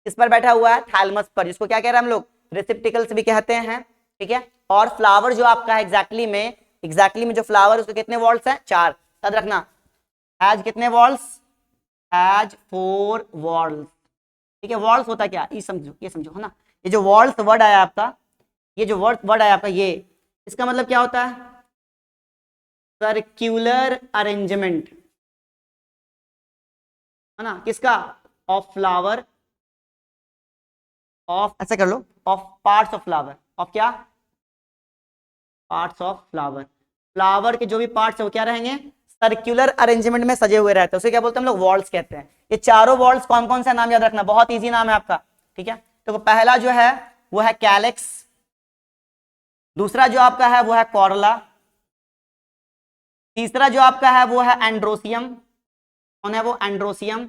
किस पर बैठा हुआ है, थैलमस पर, जिसको क्या कह रहे हैं हम लोग, रेसिप्टिकल्स भी कहते हैं, ठीक है। और फ्लावर जो आपका है एग्जैक्टली में जो फ्लावर उसके कितने वॉल्स हैं, 4, याद रखना। हैज कितने वॉल्स, हैज 4 वॉल्स, ठीक है। वॉल्स होता क्या, ये समझो है ना। ये जो वॉल्स वर्ड आया आपका, ये जो वर्ड आया आपका, ये इसका मतलब क्या होता है, सर्क्यूलर अरेंजमेंट, है ना, किसका, ऑफ फ्लावर, ऑफ, ऐसा कर लो, of parts of flower, of क्या, पार्ट्स ऑफ फ्लावर। फ्लावर के जो भी पार्ट्स है वो क्या रहेंगे, सर्कुलर अरेंजमेंट में सजे हुए रहते हैं, उसे क्या बोलते हैं हम लोग, वॉल्स कहते हैं। ये चारों वॉल्स कौन कौन सा, नाम याद रखना, बहुत इजी नाम है आपका, ठीक है। तो पहला जो है वो है कैलेक्स, दूसरा जो आपका है वो है कॉर्ला, तीसरा जो आपका है वो है एंड्रोसियम, कौन है वो, एंड्रोसियम,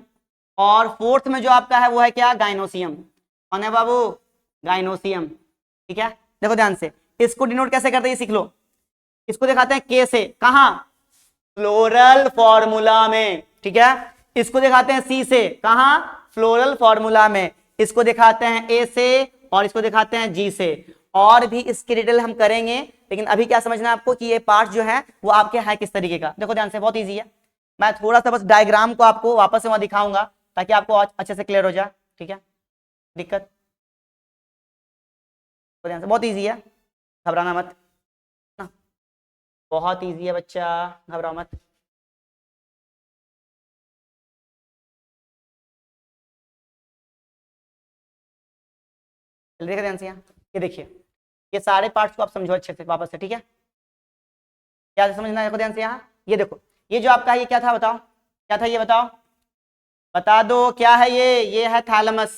और फोर्थ में जो आपका है वो है क्या, गाइनोसियम, कौन है बाबू, गाइनोसियम, ठीक है। देखो ध्यान से, इसको डिनोट कैसे करते हैं सीख लो। इसको दिखाते हैं के से, कहां, फ्लोरल फॉर्मूला में, ठीक है। इसको दिखाते हैं सी से, कहां, फ्लोरल फॉर्मूला में। इसको दिखाते हैं ए से, और इसको दिखाते हैं जी से। और भी इसकी डिटेल हम करेंगे, लेकिन अभी क्या समझना है आपको कि ये पार्ट जो है वो आपके है किस तरीके का। देखो ध्यान से, बहुत ईजी है। मैं थोड़ा सा बस डायग्राम को आपको वापस से वहां दिखाऊंगा ताकि आपको अच्छे से क्लियर हो जाए, ठीक है। दिक्कत, तो ध्यान से, बहुत ईजी है, घबराना मत ना, बहुत ईजी है बच्चा, घबराओ मत। देखिए ध्यान से, यहाँ ये देखिए, ये सारे पार्ट्स को आप समझो अच्छे से वापस से, ठीक है। क्या समझना है, देखो ध्यान से यहाँ, ये देखो, ये जो आपका ये क्या था बताओ, क्या था ये बताओ, बता दो क्या है ये है थैलेमस।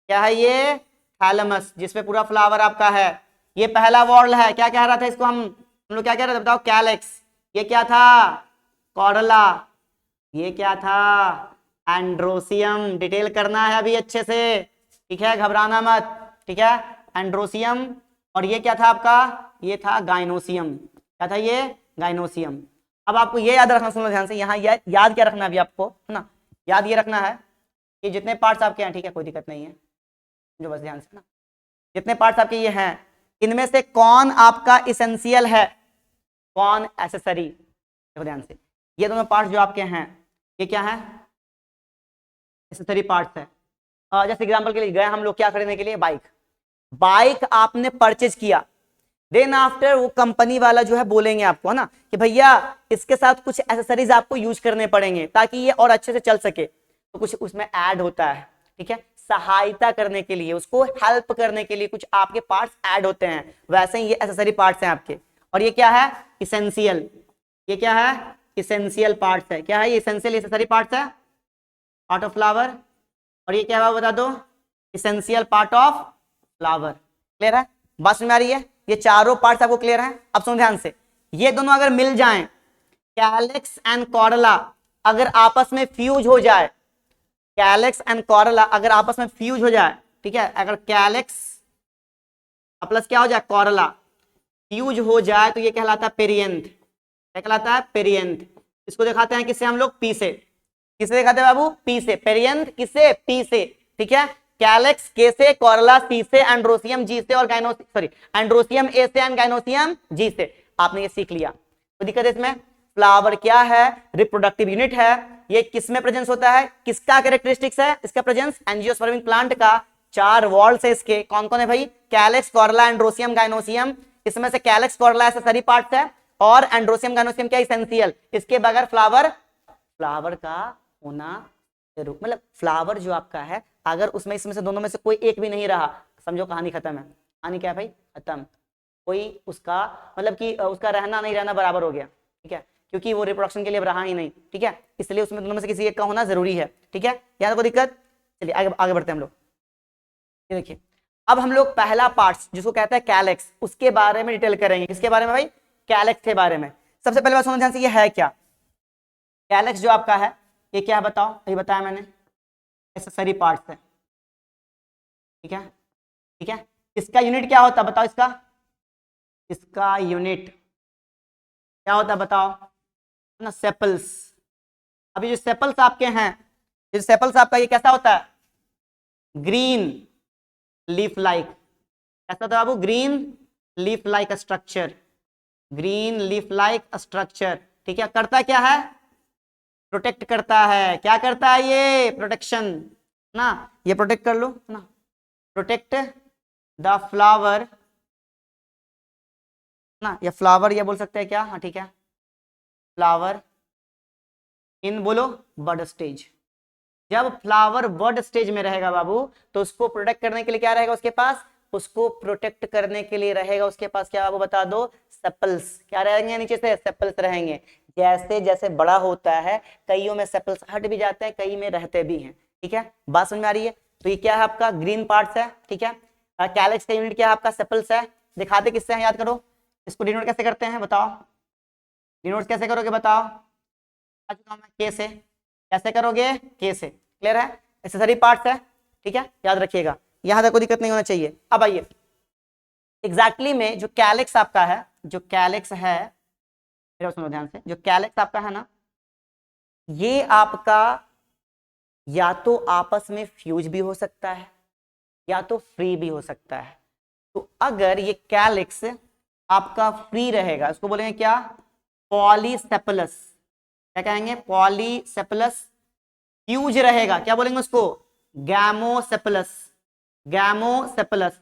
क्या है ये, थैलेमस, जिसपे पूरा फ्लावर आपका है। ये पहला वॉर्ल है, क्या कह रहा था इसको हम लोग क्या कह रहे थे बताओ, कैलेक्स। ये क्या था, कॉर्डला। ये क्या था, एंड्रोसियम। डिटेल करना है अभी अच्छे से, ठीक है, घबराना मत, ठीक है। एंड्रोसियम, और ये क्या था आपका, ये था गाइनोसियम। क्या था ये, गाइनोसियम। अब आपको ये याद रखना, सुनो ध्यान से, यहाँ याद क्या रखना है अभी आपको, है ना, याद ये रखना है कि जितने पार्ट्स आपके हैं, ठीक है, कोई दिक्कत नहीं है, जो बस ध्यान से ना, जितने पार्ट्स आपके ये हैं, इनमें से कौन आपका इसेंशियल है, कौन एसेसरी। देखो ध्यान से, ये दोनों पार्ट्स जो आपके हैं ये क्या है, एसेसरी पार्ट्स है। जैसे एग्जांपल के लिए गए हम लोग क्या खरीदने के लिए, बाइक आपने परचेज किया, देन आफ्टर वो कंपनी वाला जो है बोलेंगे आपको, है ना, कि भैया इसके साथ कुछ एसेसरीज आपको यूज करने पड़ेंगे ताकि ये और अच्छे से चल सके, तो कुछ उसमें ऐड होता है, ठीक है, सहायता करने के लिए, उसको हेल्प करने के लिए कुछ आपके पार्ट्स ऐड होते हैं, वैसे ही ये एसेसरी पार्ट्स हैं आपके। और ये क्या है, इसेंशियल। ये क्या है, इसेंशियल पार्ट्स है। क्या है ये, इसेंशियल एसेसरी पार्ट्स है, पार्ट ऑफ फ्लावर। और ये क्या है बता दो, essential part of flower. Clear है, बात समझ में आ रही है, ये चारों पार्ट्स आपको क्लियर हैं। अब सुनो ध्यान से, ये दोनों अगर मिल जाएं, कैलेक्स एंड कॉर्डला अगर आपस में फ्यूज हो जाए, कैलेक्स एंड कॉर्डला अगर आपस में फ्यूज हो जाए, ठीक है, अगर कैलेक्स प्लस क्या हो जाए, कॉर्डला फ्यूज हो जाए तो ये कहलाता है पेरियंथ। क्या कहलाता है, पेरियंथ। इसको दिखाते हैं किससे हम लोग, पी से। किसे दिखाते हैं बाबू, पी से। पेरियंथ किससे, पी से, ठीक है। कैलेक्स के से, कोरला सी से, एंड्रोसियम जी से और एंड्रोसियम ए से एंड गाइनोसियम जी से। आपने ये सीख लिया। तो दिक्कत है इसमें, फ्लावर क्या है, रिप्रोडक्टिव यूनिट है, ये किस में प्रेजेंस होता है, किसका कैरेक्टरिस्टिक्स है इसका प्रेजेंस, एंजियोस्पर्मिक प्लांट का। 4 वॉल्स है इसके, कौन कौन है भाई, कैलेक्स, कोरला, एंड्रोसियम, गाइनोसियम। इसमें से कैलेक्स, कोरला एसेसरी पार्ट्स है और एंड्रोसियम, गाइनोसियम क्या इसेंशियल। इसके बगैर फ्लावर का होना जरूर, मतलब फ्लावर जो आपका है अगर उसमें इसमें से दोनों में से कोई एक भी नहीं रहा, समझो कहानी खत्म है। कहानी क्या है भाई, खत्म। कोई उसका मतलब कि उसका रहना नहीं रहना बराबर हो गया, ठीक है, क्योंकि वो रिप्रोडक्शन के लिए रहा ही नहीं, ठीक है, इसलिए उसमें दोनों में से किसी एक का होना जरूरी है, ठीक है, यहाँ कोई दिक्कत। चलिए आगे आगे बढ़ते हैं हम लोग। ये देखिए, अब हम लोग पहला पार्ट जिसको कहते हैं कैलेक्स, उसके बारे में डिटेल करेंगे। किसके बारे में भाई, कैलेक्स के बारे में। सबसे पहले बात सुनो ध्यान से, ये है क्या कैलेक्स जो आपका है, ये क्या है बताओ, ये बताया मैंने, एसेसरी पार्ट्स है, ठीक है, ठीक है। इसका यूनिट क्या होता है बताओ, इसका यूनिट क्या होता है बताओ ना, सेपल्स। अभी जो सेपल्स आपके हैं, जो सेपल्स आपका ये कैसा होता है, ग्रीन लीफ लाइक, कैसा होता है बाबू, green leaf like structure, green leaf like structure, ठीक है। करता क्या है, प्रोटेक्ट करता है, क्या करता है ये, प्रोटेक्शन ना, ये प्रोटेक्ट कर लो ना, प्रोटेक्ट द फ्लावर ना, ये फ्लावर ये बोल सकते हैं क्या, हाँ ठीक है, फ्लावर इन बोलो बड स्टेज। जब फ्लावर बड स्टेज में रहेगा बाबू, तो उसको प्रोटेक्ट करने के लिए क्या रहेगा उसके पास, उसको प्रोटेक्ट करने के लिए रहेगा उसके पास क्या बाबू बता दो, सेपल्स। क्या रहेंगे नीचे से, सेपल्स रहेंगे। जैसे जैसे बड़ा होता है, कईयों में सेपल्स हट भी जाते हैं, कई में रहते भी हैं, ठीक है, बात समझ में आ रही है। तो ये क्या है आपका, ग्रीन पार्ट्स है, ठीक है। कैलेक्स का यूनिट क्या है आपका, सेपल्स है। दिखाते किससे हैं, याद करो, इसको डिनोट कैसे करते हैं बताओ, डिनोट कैसे करोगे बताओ, के से, कैसे करोगे, के से, क्लियर है, एसेसरी पार्ट्स है, ठीक है, याद रखिएगा, यहां तक कोई दिक्कत नहीं होना चाहिए। अब आइए एग्जैक्टली में जो कैलेक्स आपका है, जो कैलेक्स है, मेरा सुनो ध्यान से, जो कैलेक्स आपका है ना, ये आपका या तो आपस में फ्यूज भी हो सकता है या तो फ्री भी हो सकता है। तो अगर ये कैलेक्स आपका फ्री रहेगा, उसको बोलेंगे क्या, पॉलीसेपलस, क्या कहेंगे, पॉलीसेपलस। फ्यूज रहेगा, क्या बोलेंगे उसको, गैमोसेपलस, गैमोसेपलस।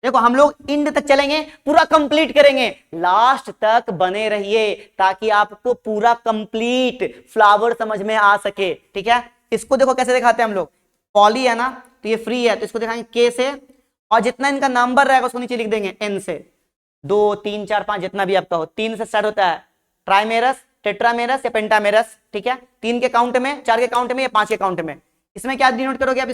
देखो हम लोग इंड तक चलेंगे, पूरा कंप्लीट करेंगे, लास्ट तक बने रहिए ताकि आपको पूरा कंप्लीट फ्लावर समझ में आ सके, ठीक है। इसको देखो कैसे दिखाते हैं हम लोग, पॉली है ना, तो ये फ्री है, तो इसको दिखाएंगे के से, और जितना इनका नंबर रहेगा उसको नीचे लिख देंगे एन से, 2 3 4 5 जितना भी आपका हो। 3 से स्टार्ट होता है, ट्राइमेरस, टेट्रामेरस या पेंटामेरस, ठीक है, 3 के काउंट में, 4 के काउंट में या 5 के काउंट में। इसमें क्या डिनोट करोगे आप,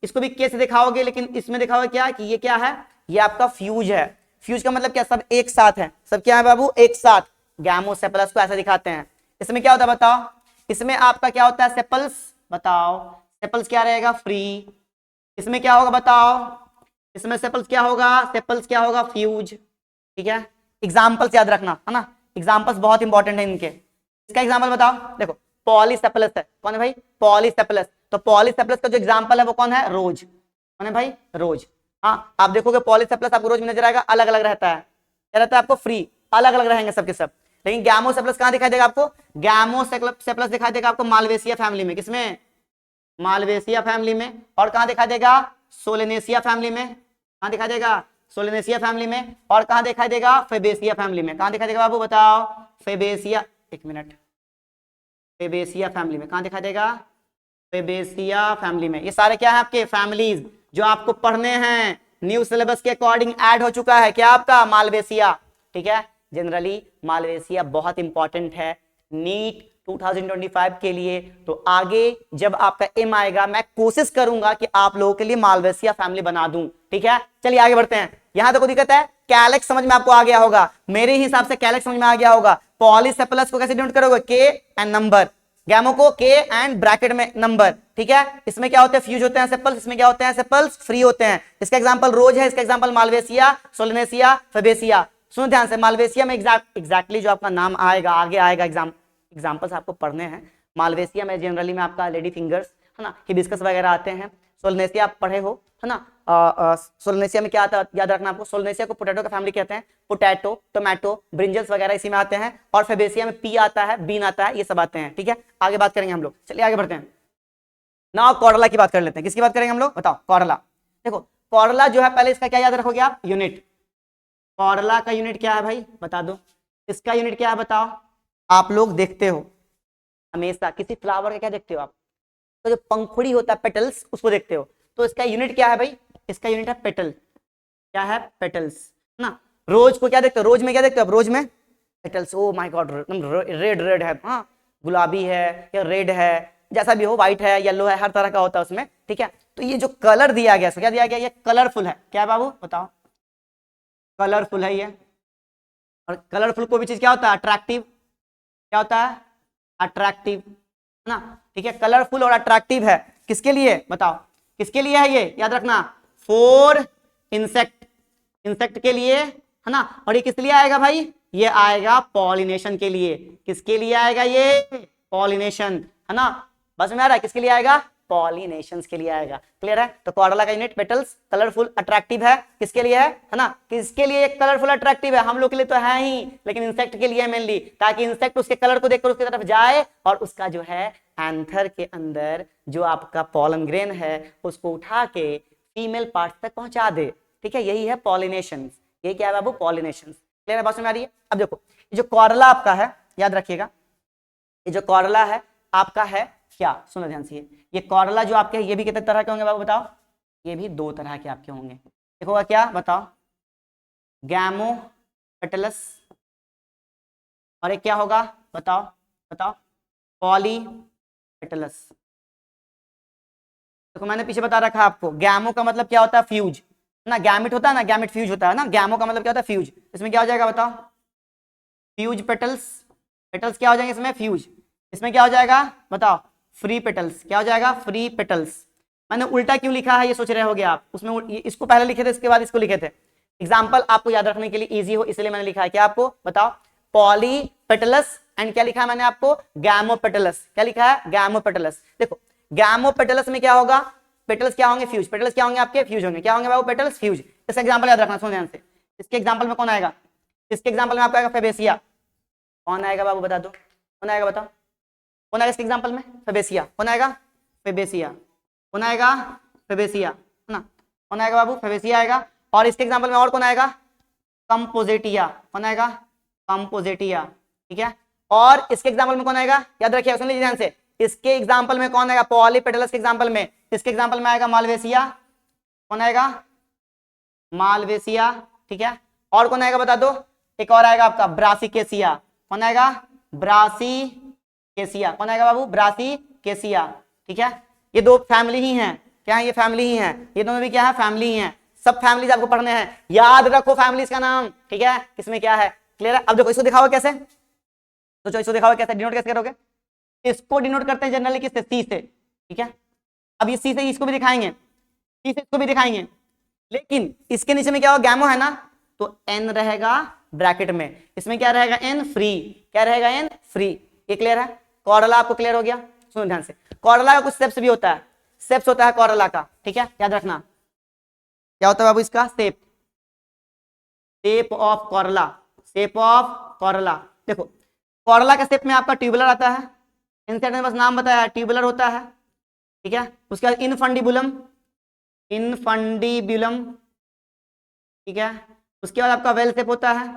इसको भी के से दिखाओगे, लेकिन इसमें दिखाओगे क्या कि ये क्या है, ये आपका फ्यूज है। फ्यूज का मतलब क्या, सब एक साथ है, सब क्या है बाबू, एक साथ। गैमोसेपलस को ऐसा दिखाते हैं। इसमें क्या होता है बताओ, इसमें आपका क्या होता है, सेपल्स, बताओ सेपल्स क्या रहेगा, फ्री। इसमें क्या होगा बताओ, इसमें सेपल्स क्या होगा, सेपल्स क्या होगा, फ्यूज, ठीक है। एग्जाम्पल्स याद रखना है ना, एग्जाम्पल्स बहुत इंपॉर्टेंट है इनके। इसका एग्जाम्पल बताओ, देखो पॉलीसेपलस है, कौन है भाई, पॉलीसेपलस। तो पॉलीसेपलस का जो एग्जाम्पल है वो कौन है, रोज, कौन है भाई, रोज। हाँ आप देखोगे पॉलीसेपलस आपको रोज में नजर आएगा, अलग अलग रहता है, क्या रहता है आपको, फ्री, अलग अलग रहेंगे सबके सब। लेकिन गैमोसेपलस कहां दिखाई देगा आपको, गैमोसेपलस दिखाई देगा आपको मालवेसिया फैमिली में, किसमें, मालवेसिया फैमिली में। और कहां दिखाई देगा, सोलेनेसिया फैमिली में, कहां दिखाई देगा, सोलेनेसिया फैमिली में। और कहां दिखाई देगा, फेबेसिया फैमिली में। कहां दिखाई देगा बाबू बताओ, फेबेसिया, एक मिनट, फेबेसिया फैमिली में। कहां दिखाई देगा, फेबेसिया फैमिली में। ये सारे क्या है आपके फैमिलीज जो आपको पढ़ने हैं, न्यू सिलेबस के अकॉर्डिंग ऐड हो चुका है, क्या आपका, मालवेसिया, ठीक है। जनरली मालवेसिया बहुत इंपॉर्टेंट है नीट 2025 के लिए। तो आगे जब आपका एम आएगा, मैं कोशिश करूंगा कि आप लोगों के लिए मालवेसिया फैमिली बना दूं, ठीक है। चलिए आगे बढ़ते हैं, यहां तक कोई दिक्कत है, कैलेक्स समझ में आपको आ गया होगा, मेरे हिसाब से कैलेक्स समझ में आ गया होगा। पॉलीसेपलस को कैसे डिनोट करोगे, के एंड नंबर, गैमो को के एंड ब्रैकेट में नंबर, ठीक है। इसमें क्या होते हैं, फ्यूज होते हैं सेपल्स, इसमें क्या होते हैं, सेपल्स फ्री होते हैं। इसका एग्जांपल रोज है, इसका एग्जांपल मालवेसिया, सोलेनेसिया, फेबेसिया। सुनो ध्यान से, मालवेसिया में एग्जैक्टली जो आपका नाम आएगा, आगे आएगा, एग्जांपल्स आपको पढ़ने हैं। मालवेसिया में जनरली में आपका लेडी फिंगर्स है ना, हिबिस्कस वगैरह आते हैं। सोलनेसिया आप पढ़े हो, है ना। सोलनेसिया में क्या आता है याद रखना आपको, सोलनेसिया को पोटैटो का फैमिली कहते हैं, पोटैटो, टोमेटो, ब्रिंजल्स वगैरह इसी में आते हैं, और फेबेसिया में पी आता है, बीन आता है, ये सब आते हैं, ठीक है। आगे बात करेंगे हम लोग, चलिए आगे बढ़ते हैं। नाउ कॉर्डला की बात कर लेते हैं। किसकी बात करेंगे हम लोग, बताओ। कॉर्डला, देखो कॉर्डला जो है, पहले इसका क्या याद रखोगे आप, यूनिट। कॉर्डला का यूनिट क्या है भाई, बता दो। इसका यूनिट क्या है बताओ। आप लोग देखते हो हमेशा किसी फ्लावर का क्या देखते हो आप, तो जो पंखुड़ी होता है, पेटल्स, उसको देखते हो। तो इसका यूनिट क्या है भाई, इसका यूनिट है पेटल। क्या है, पेटल्स ना। रोज को क्या देखते हो, रोज में क्या देखते हो आप, रोज में petals. Oh my God, red red है, हाँ गुलाबी है या रेड है, जैसा भी हो, व्हाइट है, येलो है, हर तरह का होता है उसमें, ठीक है। तो ये जो कलर दिया गया, क्या दिया गया, ये कलरफुल है। क्या है बाबू बताओ, कलरफुल है ये। और कलरफुल कोई भी चीज क्या होता है, अट्रैक्टिव। क्या होता है, अट्रैक्टिव, है ना, ठीक है। कलरफुल और अट्रैक्टिव है, किसके लिए बताओ, किसके लिए है ये, याद रखना, फॉर इंसेक्ट, इंसेक्ट के लिए, है ना। और ये किस लिए आएगा भाई, ये आएगा पॉलिनेशन के लिए। किसके लिए आएगा ये, पॉलिनेशन, है ना। बस में आ रहा है, किसके लिए आएगा, पॉलिनेशन के लिए आएगा। क्लियर है। तो कॉर्डला का यूनिट पेटल्स, कलरफुल अट्रैक्टिव है, किसके लिए है ना, किसके लिए कलरफुल अट्रैक्टिव है, हम लोग के लिए तो है ही, लेकिन इंसेक्ट के लिए मेनली, ताकि इंसेक्ट उसके कलर को देखकर उसकी तरफ जाए और उसका जो है एंथर के अंदर जो आपका पॉलन ग्रेन है उसको उठा के फीमेल पार्ट तक पहुंचा दे, ठीक है। यही है पॉलिनेशन, ये क्या है बाबू, पॉलिनेशन। क्लियर है, बात समझ में आ रही है। अब देखो ये जो कॉर्डला आपका है, याद रखिएगा, ये जो कॉर्डला है आपका है क्या, सुनो ध्यान से, ये कॉर्डला जो आपके, ये भी कितने तरह के होंगे बाबू बताओ, ये भी 2 तरह के आपके होंगे। देखो क्या बताओ, गैमोपेटलस, और एक क्या होगा बताओ, बताओ, पॉलीपेटलस। देखो मैंने पीछे बता रखा है आपको, गैमो का मतलब क्या होता है, फ्यूज ना, गैमिट होता है ना, गैमिट फ्यूज होता है ना, गैमो का मतलब क्या होता है, फ्यूज। इसमें क्या हो जाएगा बताओ, फ्यूज पेटल्स, पेटल्स क्या हो जाएंगे इसमें, फ्यूज। इसमें क्या हो जाएगा बताओ, फ्री पेटल्स। क्या हो जाएगा, फ्री पेटल्स। मैंने उल्टा क्यों लिखा है ये सोच रहे होगे आप, उसमें इसको पहले लिखे थे, इसके बाद इसको लिखे थे। एग्जाम्पल आपको याद रखने के लिए इजी हो इसलिए मैंने लिखा है, क्या आपको बताओ, पॉलीपेटलस एंड क्या लिखा है मैंने आपको, गैमोपेटलस। क्या लिखा है, गैमोपेटलस। देखो गैमोपेटलस में क्या होगा, पेटल्स क्या होंगे, फ्यूज। पेटल्स क्या होंगे आपके, फ्यूज होंगे। क्या होंगे बाबू, पेटल्स फ्यूज। इसका एग्जांपल याद रखना, सुन ध्यान से। इसके एग्जांपल में कौन आएगा, इसके एग्जांपल में आपका आएगा फेबेसिया। कौन आएगा बाबू बता दो, कौन आएगा बताओ, कौन आएगा इसके एग्जांपल में, फेबेसिया। कौन आएगा, फेबेसिया। कौन आएगा, फेबेसिया, है ना। कौन आएगा बाबू, फेबेसिया आएगा। और इसके एग्जांपल में और कौन आएगा, कंपोजिटिया। कौन आएगा, कंपोजिटिया, ठीक है। और इसके एग्जांपल में कौन आएगा, याद रखिए, सुन लीजिए ध्यान से। इसके एग्जांपल में कौन आएगा, पॉलीपेटलस के एग्जांपल में, इसके एग्जांपल में आएगा मालवेसिया। कौन आएगा, मालवेसिया, ठीक है। और कौन आएगा बता दो, एक और आएगा आपका ब्रासिकेसिया। कौन आएगा, ब्रासिकेसिया। कौन आएगा बाबू, ब्रासिकेसिया, ठीक है। ये 2 फैमिली ही हैं, क्या है, ये फैमिली ही हैं, ये दोनों भी क्या है, फैमिली ही हैं। सब फैमिलीज आपको पढ़ने हैं, याद रखो फैमिलीज का नाम, ठीक है, किसमें क्या है। क्लियर है। अब देखो इसको दिखाओ कैसे, तो इसको दिखाओ कैसे, डिनोट कैसे करोगे, इसको डिनोट करते हैं जनरली किससे, सी से, ठीक है। अब ये सी से इसको भी दिखाएंगे, सी से इसको भी दिखाएंगे, लेकिन इसके नीचे में क्या होगा, गैमो है ना, तो एन रहेगा ब्रैकेट में, इसमें क्या रहेगा, एन फ्री। क्या रहेगा, एन फ्री। ये क्लियर है। कॉर्डला आपको क्लियर हो गया। सुनो ध्यान से, कॉर्डला का कुछ स्टेप्स भी होता है, स्टेप्स होता है कॉर्डला का, ठीक है, याद रखना। क्या होता है बाबू इसका, shape, shape of corolla, shape of corolla. देखो कॉर्डला के शेप में आपका ट्यूबुलर आता है, इनसाइड में बस नाम बताया ट्यूबुलर होता है, ठीक है। उसके बाद इनफंडिबुलम, इनफंडिबुलम, ठीक है। उसके बाद आपका वेल शेप होता है,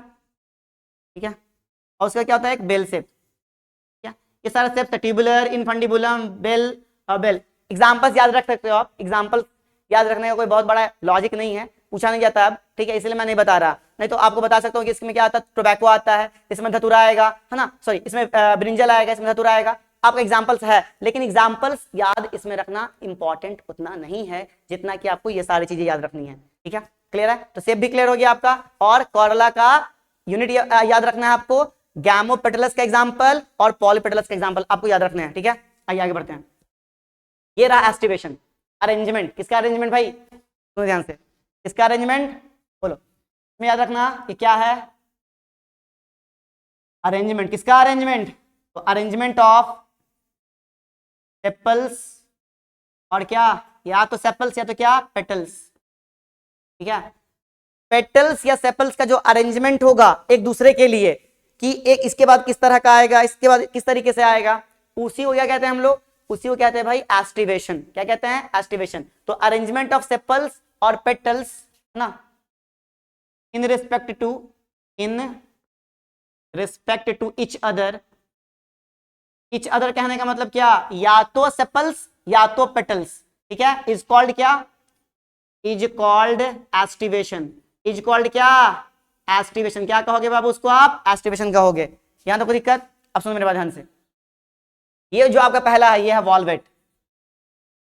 ठीक है। और उसका क्या होता है, एक बेल शेप, ठीक है। ये सारे शेप है, ट्यूबुलर, इनफंडिबुलम, बेल और बेल। एग्जांपल्स याद रख सकते हो आप, एग्जांपल याद रखने का कोई बहुत बड़ा लॉजिक नहीं है, पूछा नहीं जाता अब, ठीक है, इसलिए मैं नहीं बता रहा। नहीं तो आपको बता सकता हूँ कि इसमें क्या आता है, टोबैको आता है, इसमें धतूरा आएगा, है ना, सॉरी इसमें ब्रिंजल आएगा, इसमें धतूरा आएगा, आपका एग्जांपल्स है, लेकिन एग्जांपल्स याद इसमें रखना इंपॉर्टेंट उतना नहीं है जितना कि आपको ये सारी चीजें याद रखनी है, ठीक है। क्लियर है। तो शेप भी क्लियर हो गया आपका। और कॉर्डला का यूनिट याद रखना है आपको, गैमोपेटलस का एग्जांपल और पॉलीपेटलस का एग्जांपल आपको याद रखना है, ठीक है। आइए आगे बढ़ते हैं। ये रहा एस्टिवेशन, अरेंजमेंट। किसका अरेंजमेंट भाई, सुनो ध्यान से, किसका अरेंजमेंट बोलो, इसमें याद रखना कि क्या है, अरेंजमेंट। किसका अरेंजमेंट, तो अरेंजमेंट ऑफ सेपल्स और क्या, या तो सेपल्स या तो क्या पेटल्स, ठीक है। पेटल्स या सेपल्स का जो अरेंजमेंट होगा एक दूसरे के लिए, कि एक इसके बाद किस तरह का आएगा, इसके बाद किस तरीके से आएगा, उसी को क्या कहते हैं हम लोग, उसी को कहते हैं भाई एस्टिवेशन। क्या कहते हैं, एस्टिवेशन। तो अरेंजमेंट ऑफ सेपल्स और पेटल्स ना in respect to each other. Each other कहने का मतलब क्या, या तो सेपल्स या तो पेटल्स, ठीक है, इज कॉल्ड क्या, is called aestivation. Is called क्या, एस्टिवेशन। क्या कहोगे बाबू उसको आप, एस्टिवेशन कहोगे। यहां तो कोई दिक्कत। अब सुनो मेरे बात ध्यान से, ये जो आपका पहला है ये है वॉल्वेट।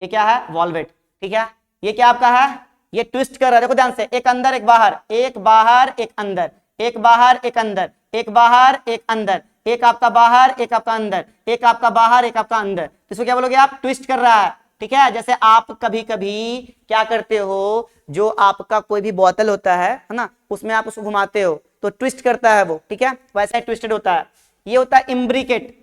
ये क्या है, वॉल्वेट, ठीक है। ये क्या आपका है, ये ट्विस्ट कर रहा है, देखो ध्यान से, एक अंदर एक बाहर, एक बाहर एक अंदर, एक बाहर एक अंदर, एक बाहर एक अंदर, एक आपका बाहर एक आपका अंदर, एक आपका बाहर एक आपका अंदर। तो इसको क्या बोलोगे आप, ट्विस्ट कर रहा है, ठीक है। जैसे आप कभी कभी क्या करते हो, जो आपका कोई भी बोतल होता है ना, उसमें आप उसको घुमाते हो तो ट्विस्ट करता है वो, ठीक है, वैसा ही ट्विस्टेड होता है। ये होता है इम्ब्रिकेट।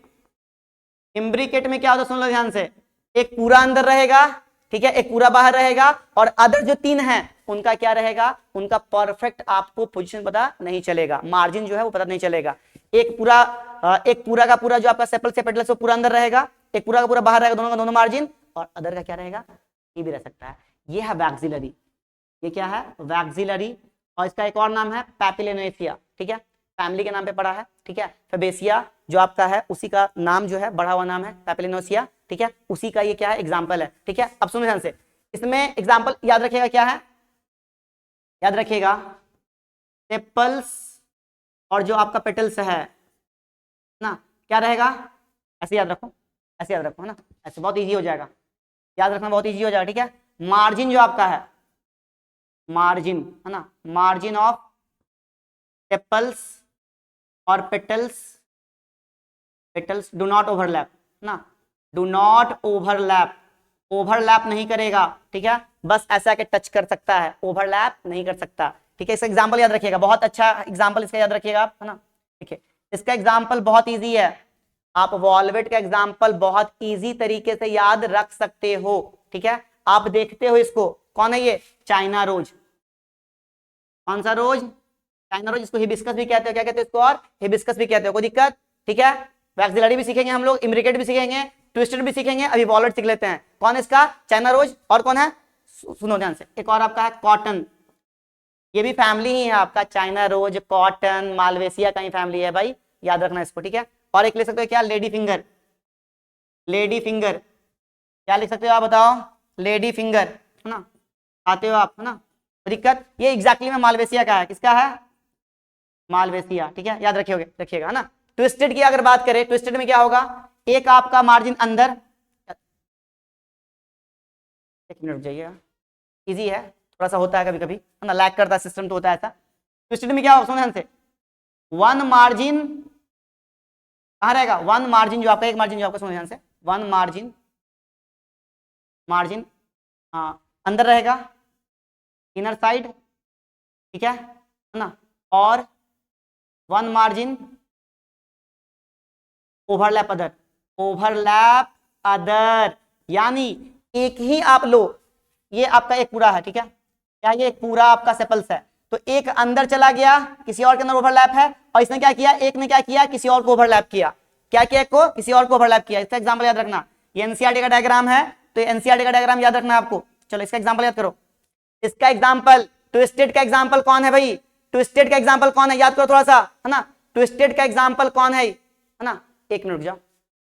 इम्ब्रिकेट में क्या होता है, सुन लो ध्यान से, एक पूरा अंदर रहेगा, ठीक है, एक पूरा बाहर रहेगा, और अदर जो तीन हैं उनका क्या रहेगा, उनका परफेक्ट आपको पोजीशन पता नहीं चलेगा, मार्जिन जो है वो पता नहीं चलेगा। एक पूरा का पूरा जो आपका सेपल से पेटल्स वो पूरा अंदर रहेगा, एक पूरा का पूरा बाहर रहेगा, दोनों का दोनों मार्जिन, और अदर का क्या रहेगा, ये भी रह सकता है। ये है वैक्सिलरी। ये क्या है, वैक्सिलरी। और इसका एक और नाम है पैपिलोनेसिया, ठीक है, फैमिली के नाम पे पड़ा है, ठीक है। फेबेसिया जो आपका है उसी का नाम जो है बढ़ा हुआ नाम है पैपिलोनेसिया, ठीक है, उसी का ये क्या है, एग्जाम्पल है, ठीक है। अब सुनो ध्यान से, इसमें एग्जाम्पल याद रखिएगा क्या है, याद रखिएगा सेपल्स और जो आपका पेटल्स है ना, क्या रहेगा, ऐसे याद रखो, ऐसे याद रखो, है ना, ऐसे बहुत इजी हो जाएगा, याद रखना बहुत इजी हो जाएगा, ठीक है। मार्जिन जो आपका है, मार्जिन है ना, मार्जिन ऑफ सेपल्स और petals, petals do not overlap ना, डू नॉट ओवरलैप, ओवरलैप नहीं करेगा, ठीक है, बस ऐसा के टच कर सकता है, ओवरलैप नहीं कर सकता, ठीक है। इसका एग्जांपल याद रखिएगा, बहुत अच्छा एग्जांपल इसका याद रखिएगा आप, है ना, ठीक है। इसका एग्जांपल बहुत इजी है, आप वॉल्वेट का एग्जांपल बहुत इजी तरीके से याद रख सकते हो, ठीक है। आप देखते हो इसको, कौन है ये, चाइना रोज। कौन सा रोज, चाइना रोज, इसको हिबिस्कस भी कहते हो, क्या कहते हो इसको, और हिबिस्कस भी कहते हो, कोई दिक्कत, ठीक है। वैक्सिलरी भी सीखेंगे हम लोग, इम्ब्रिकेट भी सीखेंगे, ट्विस्टेड भी सीखेंगे, अभी वॉलेट सीख लेते हैं। कौन है इसका, चाइना रोज, और कौन है, सुनो ध्यान से, एक और आपका है कॉटन। ये भी फैमिली ही है आपका, चाइना रोज, कॉटन, मालवेसिया का ही फैमिली है भाई, याद रखना इसको, ठीक है। और एक ले सकते हो क्या, लेडी फिंगर। लेडी फिंगर क्या लिख सकते हो आप बताओ, लेडी फिंगर, है ना, आते हो आप, है ना, दिक्कत। ये एग्जैक्टली में मालवेसिया का है, किसका है, मालवेसिया, ठीक है, याद रखिएगा, रखिएगा, है ना। ट्विस्टेड की अगर बात करें, ट्विस्टेड में क्या होगा, एक आपका मार्जिन अंदर, एक मिनट रुक जाइएगा, इजी है, थोड़ा सा होता है कभी कभी, है ना, लैग करता है सिस्टम तो होता है ऐसा। ट्विस्टेड में क्या होगा, सुनो ध्यान से, वन मार्जिन कहां रहेगा, वन मार्जिन जो आपका, एक मार्जिन जो आपका, सुनो ध्यान से, वन मार्जिन, मार्जिन हाँ अंदर रहेगा, इनर साइड, ठीक है ना, और one margin overlap other, overlap other, यानी एक ही आप लो, ये आपका एक पूरा है, ठीक है, क्या ये एक पूरा आपका सेपल्स है, तो एक अंदर चला गया, किसी और के अंदर ओवरलैप है, और इसने क्या किया, एक ने क्या किया, किसी और को ओवरलैप किया, क्या किया, एक को किसी और को ओवरलैप किया। इसका एग्जांपल याद रखना, ये एनसीईआरटी का डायग्राम है, तो एनसीईआरटी का डायग्राम याद रखना आपको। चलो इसका एग्जांपल याद करो, इसका एग्जांपल, ट्विस्टेड का एग्जांपल कौन है भाई, ट्विस्टेड का एग्जांपल कौन है, याद करो थोड़ा सा, है ना, ट्विस्टेड का एग्जांपल कौन है ना, एक मिनट रुक जाओ,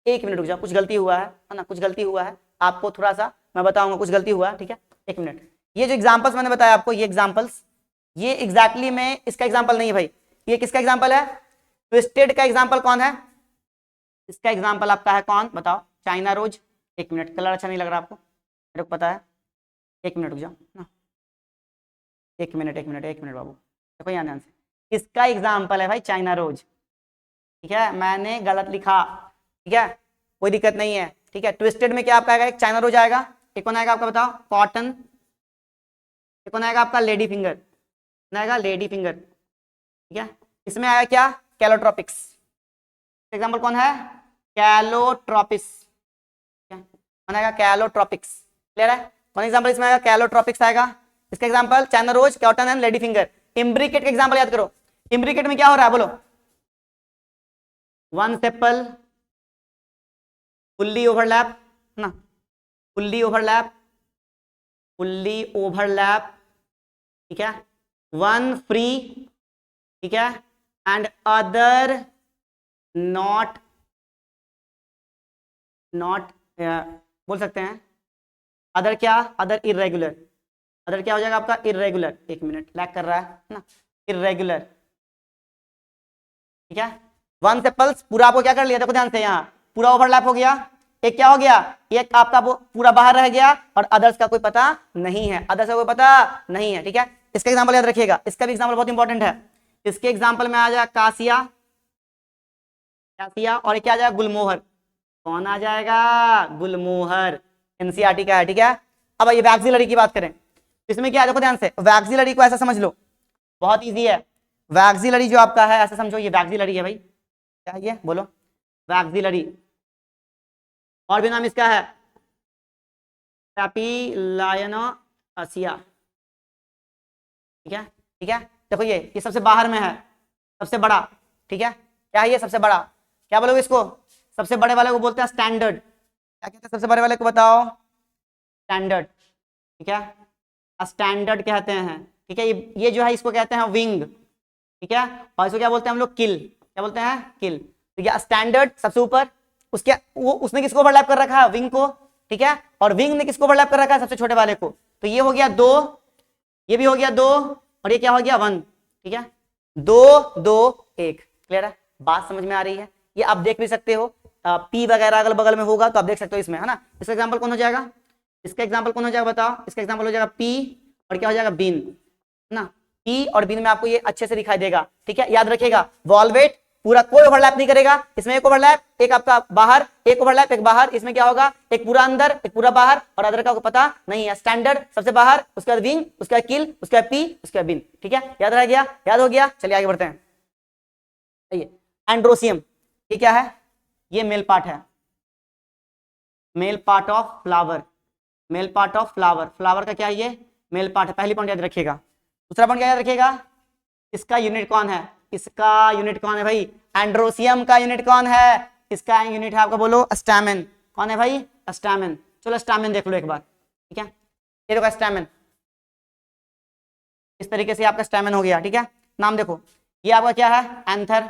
एक मिनट रुक जाओ, कुछ गलती हुआ है ना, कुछ गलती हुआ है, आपको थोड़ा सा मैं बताऊंगा, कुछ गलती हुआ है, ठीक है, एक मिनट। ये जो एग्जांपल्स मैंने बताया आपको, ये एग्जांपल्स, ये एग्जैक्टली में इसका एग्जांपल नहीं है भाई, ये किसका एग्जांपल है, ट्विस्टेड का एग्जांपल कौन है, इसका एग्जांपल आपका है कौन बताओ, चाइना रोज। एक मिनट, कलर अच्छा नहीं लग रहा आपको, मेरे को पता है, एक मिनट रुक जाओ ना, एक मिनट, एक मिनट, एक मिनट बाबू, देखो यहाँ ध्यान से, इसका एग्जाम्पल है भाई चाइना रोज, ठीक है, मैंने गलत लिखा, ठीक है, कोई दिक्कत नहीं है, ठीक है। ट्विस्टेड में क्या आपका आएगा, एक चाइना रोज आएगा, एक कौन आएगा आपका बताओ, कॉटन, एक कौन आएगा आपका, लेडी फिंगर, आएगा लेडी फिंगर, ठीक है। इसमें आएगा क्या, कैलोट्रॉपिक्स, एग्जाम्पल कौन है, कैलोट्रॉपिस, कौन आएगा, कैलोट्रॉपिक्स, क्लियर है? कौन एग्जांपल इसमें आएगा? कैलोट्रॉपिक्स आएगा। इसका example China rose, cotton and lady finger. Imbricate का एग्जांपल याद करो। इम्ब्रिकेट में क्या हो रहा है बोलो? वन सेपल, फुल्ली ओवरलैप ना, फुल्ली ओवरलैप, फुल्ली ओवरलैप, ठीक है, वन फ्री, ठीक है, एंड अदर नॉट बोल सकते हैं अदर क्या? Other irregular. अदर क्या हो जाएगा आपका? इरेगुलर। एक मिनट, लैग कर रहा है ना, इरेगुलर, ठीक है। वन सेपल्स पूरा आपको क्या कर लिया, देखो ध्यान से, यहाँ पूरा ओवरलैप हो गया। एक क्या हो गया? एक आपका वो पूरा बाहर रह गया, और अदर्स का कोई पता नहीं है, अदर्स का कोई पता नहीं है, ठीक है। इसका एग्जांपल याद रखिएगा, इसका भी एग्जांपल बहुत इंपॉर्टेंट है। इसके एग्जांपल में आ जाएगा कासिया, कासिया, और क्या आ जाएगा? गुलमोहर। कौन आ जाएगा? गुलमोहर। एनसीईआरटी का है, ठीक है। अब ये वैक्सिलरी की बात करें, इसमें क्या है देखो ध्यान से, वैक्सिलरी को ऐसा समझ लो, बहुत इजी है। वैक्सिलरी जो आपका है ऐसा समझो, ये वैक्सिलरी है भाई, क्या है ये बोलो? वैक्सिलरी। और भी नाम इसका है पैपिलायनोसिया, ठीक है, ठीक है। देखो ये सबसे बाहर में है, सबसे बड़ा, ठीक है। क्या है ये? सबसे बड़ा। क्या बोलोगे इसको? सबसे बड़े वाले को बोलते हैं स्टैंडर्ड। क्या कहते हैं सबसे बड़े वाले को? बताओ। स्टैंडर्ड, ठीक है, स्टैंडर्ड कहते हैं, ठीक है। ये जो है इसको कहते हैं विंग, ठीक है। और इसको क्या बोलते हैं हम लोग? किल। क्या बोलते हैं? किल। ठीक है, स्टैंडर्ड सबसे ऊपर, उसके उसने किसको ओवरलैप कर रखा है? विंग को, ठीक है। और विंग ने किसको ओवरलैप कर रखा है? सबसे छोटे वाले को। तो ये हो गया 2, ये भी हो गया 2, और ये क्या हो गया? 1, ठीक है। 2 2 1, क्लियर है? बात समझ में आ रही है? ये आप देख भी सकते हो, पी वगैरह अगल बगल में होगा तो आप देख सकते हो इसमें, है ना। इसका एग्जांपल कौन हो जाएगा? इसका एग्जांपल कौन हो जाएगा बताओ? इसका एग्जांपल हो जाएगा पी, और क्या हो जाएगा? बीन, ना। पी और बीन में आपको ये अच्छे से दिखाई देगा, ठीक है। याद रखिएगा, वॉल्वेट पूरा कोई ओवरलैप नहीं करेगा, इसमें एक ओवरलैप, एक आपका बाहर, एक ओवरलैप, एक बाहर। इसमें क्या होगा? एक पूरा अंदर, एक पूरा बाहर, और अदर का पता नहीं है। स्टैंडर्ड सबसे बाहर, उसके बाद विंग, उसके बाद किल, उसके बाद पी, उसके बाद बीन, ठीक है। याद रह गया? याद हो गया? चलिए आगे बढ़ते हैं। एंड्रोसियम, ये क्या है? ये मेल पार्ट है, male part of flower, male part of flower. Flower का क्या है? ये मेल पार्ट है। पहली पॉइंट याद रखिएगा। दूसरा पॉइंट क्या याद रखिएगा? इसका यूनिट कौन है? इसका यूनिट कौन है भाई? एंड्रोसियम का यूनिट कौन है? इसका यूनिट है आपका, बोलो, स्टैमेन। कौन है भाई? स्टैमेन। चलो स्टैमेन देख लो एक बार, ठीक है। ये देखो स्टैमेन, इस तरीके से आपका स्टैमेन हो गया, ठीक है। नाम देखो, ये आपका क्या है? एंथर,